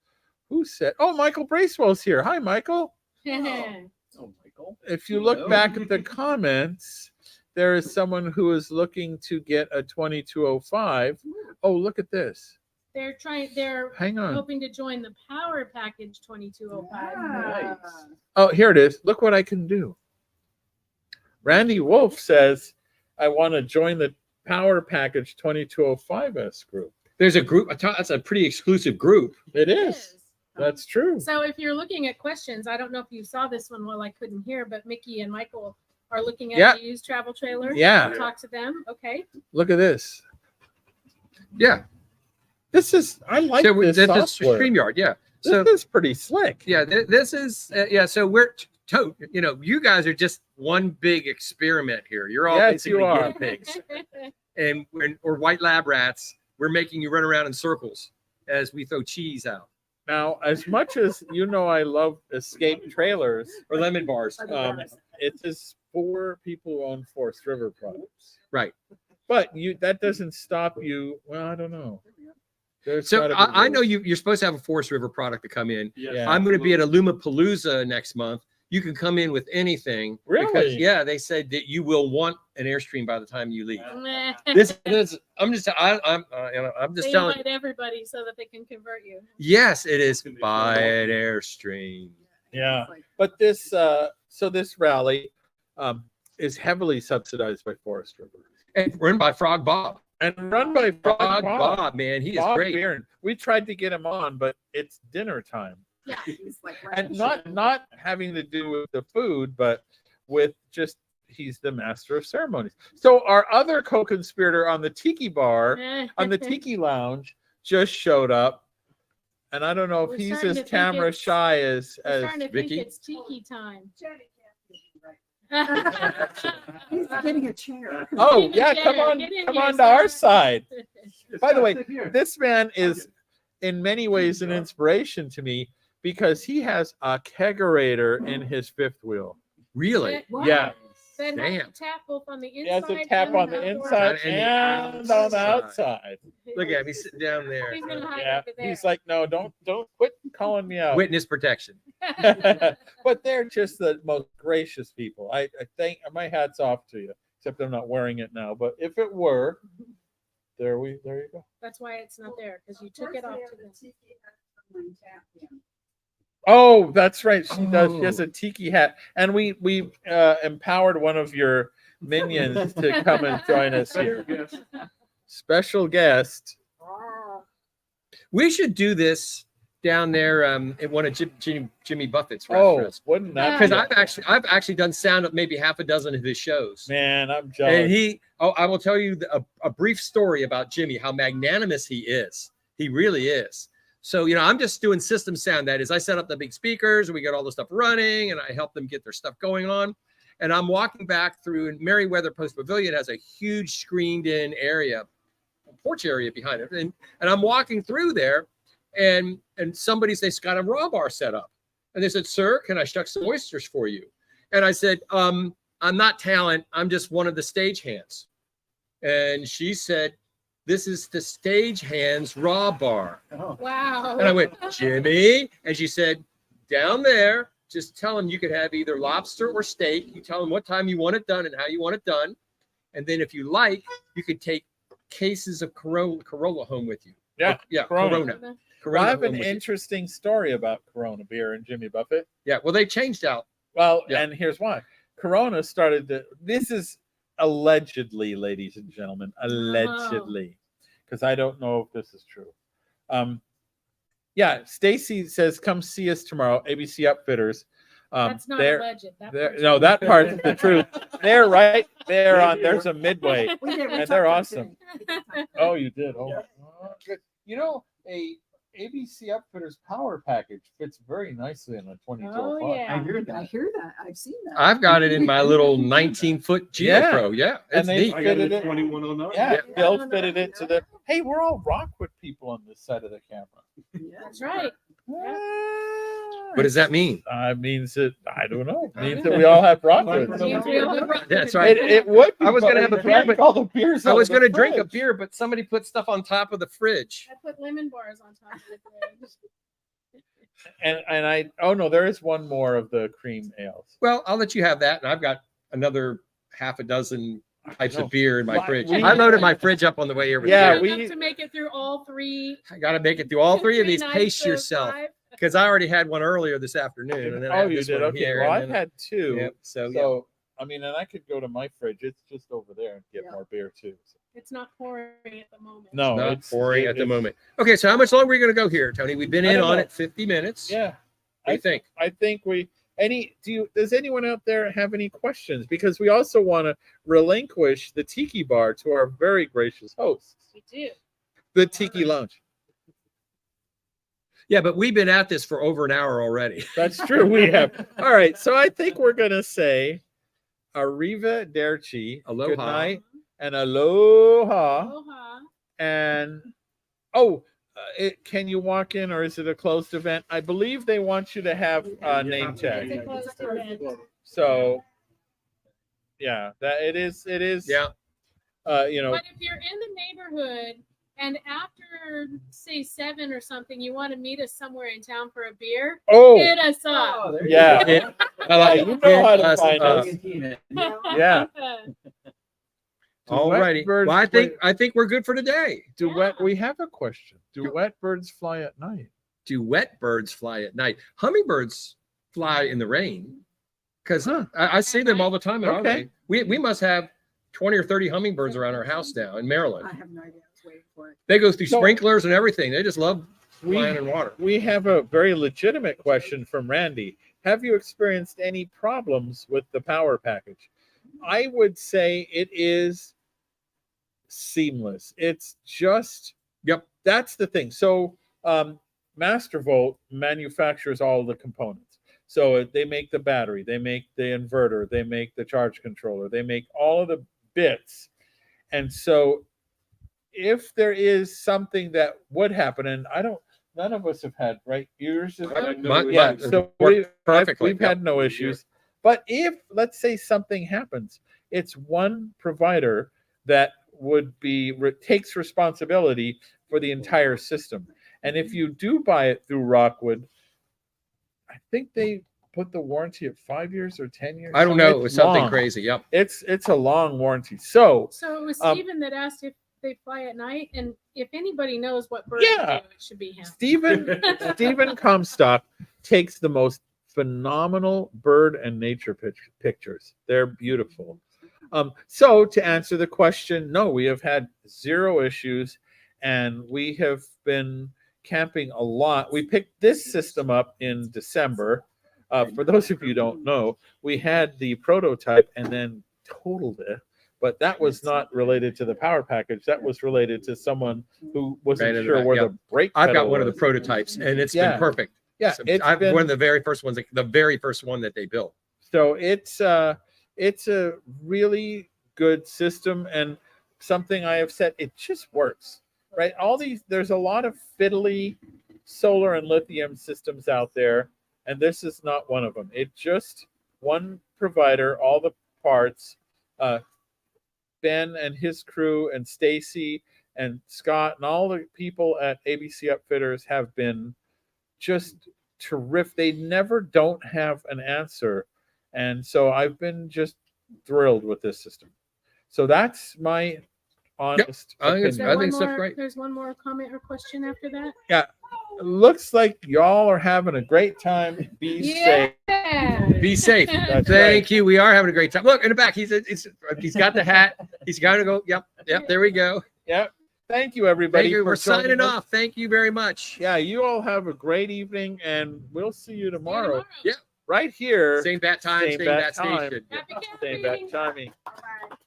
Who said? Oh, Michael Bracewell's here. Hi, Michael. Oh, Michael. If you look Hello. back at the comments, there is someone who is looking to get a 2205. Oh, look at this. They're Hang on. hoping to join the power package 2205. Nice. Oh, here it is. Look what I can do. Randy Wolf says, I want to join the Power Package 2205S group. There's a group. That's a pretty exclusive group. It is. That's true. So if you're looking at questions, I don't know if you saw this one while I couldn't hear, but Mickey and Michael are looking at Yeah. the used travel trailers. Yeah. Talk to them. Okay. Look at this. Yeah. This is, I like So this that's software. StreamYard. Yeah. This So is pretty slick. yeah, this is So we're you guys are just one big experiment here. You're all Yes, basically you are. guinea pigs, and we're white lab rats. We're making you run around in circles as we throw cheese out Now, as much as you know, I love escape trailers. or lemon bars. It is for people who own Forest River products. Right. But that doesn't stop you. Well, I don't know. There's So gotta be I know rules. you're supposed to have a Forest River product to come in. Yes, Yeah. I'm going to be at absolutely. Alumapalooza next month. You can come in with anything. Really? Because, yeah, they said that you will want an Airstream by the time you leave. Meh. I'm just telling. They invite everybody so that they can convert you. Yes, it is. Buy an Airstream. Yeah. But this, so this rally, is heavily subsidized by Forest River And run by Frog Bob. and run by Frog Bob, man, he is Bob great. Beard. We tried to get him on, but it's dinner time. Yeah, he's like. And not having to do with the food, but with just he's the master of ceremonies. So our other co-conspirator on the Tiki Bar, on the Tiki Lounge, just showed up, and I don't know if We're he's starting as to think camera it's- shy as We're starting to Vicky. think it's tiki time. He's getting a chair. Oh Get in yeah, the come chair, on, get in come here, on to our son. side. By the way, Sit here. this man is in many ways an inspiration to me because he has a kegerator in his fifth wheel. Really? Yeah. That has Damn. a tap both on the He inside. has a tap and on the outdoor. inside And the and on the outside. Look at me sitting down there. He's gonna hide Yeah, over there. he's like, no, don't quit calling me out. Witness protection. But they're just the most gracious people. I think my hat's off to you. Except I'm not wearing it now. But if it were, there you go. That's why it's not there because you took it off to them. Oh, that's right. She does. She has Oh. a tiki hat, and we empowered one of your minions to come and join us here. Special guest. We should do this down there at one of Jimmy Buffett's Oh, restaurants. wouldn't that? Because be- I've actually done sound of maybe half a dozen of his shows. Man, I'm jealous. And I will tell you a brief story about Jimmy, how magnanimous he is. He really is. So, I'm just doing system sound. That is, I set up the big speakers and we get all the stuff running and I help them get their stuff going on. And I'm walking back through, and Merriweather Post Pavilion has a huge screened in area, porch area behind it. And I'm walking through there and somebody's, they got a raw bar set up. And they said, "Sir, can I shuck some oysters for you?" And I said, "I'm not talent. I'm just one of the stagehands." And she said, "This is the stagehand's raw bar." Wow. And I went, "Jimmy," and she said, "Down there, just tell him you could have either lobster or steak. You tell him what time you want it done and how you want it done. And then if you like, you could take cases of Corolla home with you." Yeah, Yeah, Corona. Corona. Well, I have home an with you. interesting story about Corona beer and Jimmy Buffett. Yeah, well, they changed out. Well, Yeah. and here's why. Corona started this is allegedly, ladies and gentlemen, allegedly, because I don't know if this is true. Yeah, Stacy says, "Come see us tomorrow, ABC Upfitters." That's not they're- alleged. no, that part's the truth. They're right there on. There's a midway, and they're awesome. Oh, you did. Oh, good. A ABC Upfitters power package fits very nicely in a 2205. Oh, yeah. I hear that. I've seen that. I've got it in my little 19-foot Geo Yeah. Pro. Yeah, And it's they neat. I got fitted a it. 2109. Yeah, Yeah. Bill fitted it to the. Hey, we're all Rockwood people on this side of the camera. That's right. What does that mean? Means that I don't know. Means that we all have Rockwood. That's right. It would. I was gonna have a but beer, but all the beers. I out was of the going to drink a fridge. beer, but somebody put stuff on top of the fridge. I put lemon bars on top of the fridge. And I. Oh no, there is one more of the cream ales. Well, I'll let you have that. And I've got another half a dozen types know. of beer in my Why- fridge. we- I loaded my fridge up on the way here. With Yeah, beer. we- Enough to make it through all three. I got to make it through all three of these. nights Pace of yourself, five. because I already had one earlier this afternoon, and then I Oh, have you this did. one Okay. here. Well, and I've then- had two. Yep, so, So I mean, and I could go to my fridge. It's just over there and get Yeah. more beer too. It's not pouring at the moment. No, not it's pouring at the it's- moment. Okay, so how much longer are we going to go here, Tony? We've been I in don't on know. it 50 minutes. Yeah. What do you think? I think does anyone out there have any questions? Because we also want to relinquish the Tiki Bar to our very gracious hosts, We do. the Tiki Lounge. Yeah, but we've been at this for over an hour already. That's true. We have. All right. So I think we're going to say arrivederci, Aloha. good night, and aloha. Aloha. And can you walk in, or is it a closed event? I believe they want you to have a name It's tag. a closed event. So yeah, that it is. Yeah. But But if you're in the neighborhood and after say 7 or something, you want to meet us somewhere in town for a beer, oh hit us up. there you yeah. go. I like You know how to us find up. us. Argentina. Yeah. All righty. Birds Well, fly- I think we're good for today. We have a question. Do wet birds fly at night? Do wet birds fly at night? Hummingbirds fly in the rain. because I see them all the time in our Okay. lane. We must have 20 or 30 hummingbirds around our house now in Maryland. I have no idea. I was waiting for it. They go through So- sprinklers and everything. They just love We- flying in water. We have a very legitimate question from Randy. Have you experienced any problems with the power package? I would say it is seamless. It's just, Yep. that's the thing. So, Mastervolt manufactures all the components. So they make the battery, they make the inverter, they make the charge controller, they make all of the bits. And so if there is something that would happen, and none of us have had, right? Yours is, yeah. So Perfectly. we've had no issues. But if, let's say, something happens, it's one provider that takes responsibility for the entire system. And if you do buy it through Rockwood, I think they put the warranty at 5 years or 10 years. I don't know. It was something long. crazy. Yep. It's a long warranty. So So it was Um, Stephen that asked if they fly at night, and if anybody knows what bird Yeah. do, it should be him. Stephen Comstock takes the most phenomenal bird and nature pictures. They're beautiful. So to answer the question, no, we have had zero issues, and we have been camping a lot. We picked this system up in December. For those of you who don't know, we had the prototype and then totaled it. But that was not related to the power package. That was related to someone who wasn't Right in the sure back, where yeah. the brake I've got pedal one of the was. prototypes, and it's Yeah. been perfect. Yeah, So it's I've been one of the very first ones, the very first one that they built. so it's a really good system, and something I have said, it just works, right? There's a lot of fiddly solar and lithium systems out there, and this is not one of them. It just one provider, all the parts. Ben and his crew and Stacy and Scott and all the people at ABC Upfitters have been just terrific. They never don't have an answer. And so I've been just thrilled with this system. So that's my honest I think it's- Is there opinion. I think one so, more- right. There's one more comment or question after that. It looks like y'all are having a great time. Be safe. Yeah. Be safe. That's Thank you. We are having a great time. Look in the back. He's got the hat. He's got to go. Yep. There we go. Yep. Thank you, everybody. Thank you. for We're signing joining us. off. Thank you very much. Yeah, you all have a great evening, and we'll see you tomorrow. Yeah. Right here. Same bat time. Same Same bat bat time. station. Happy Same camping. back timing. All right.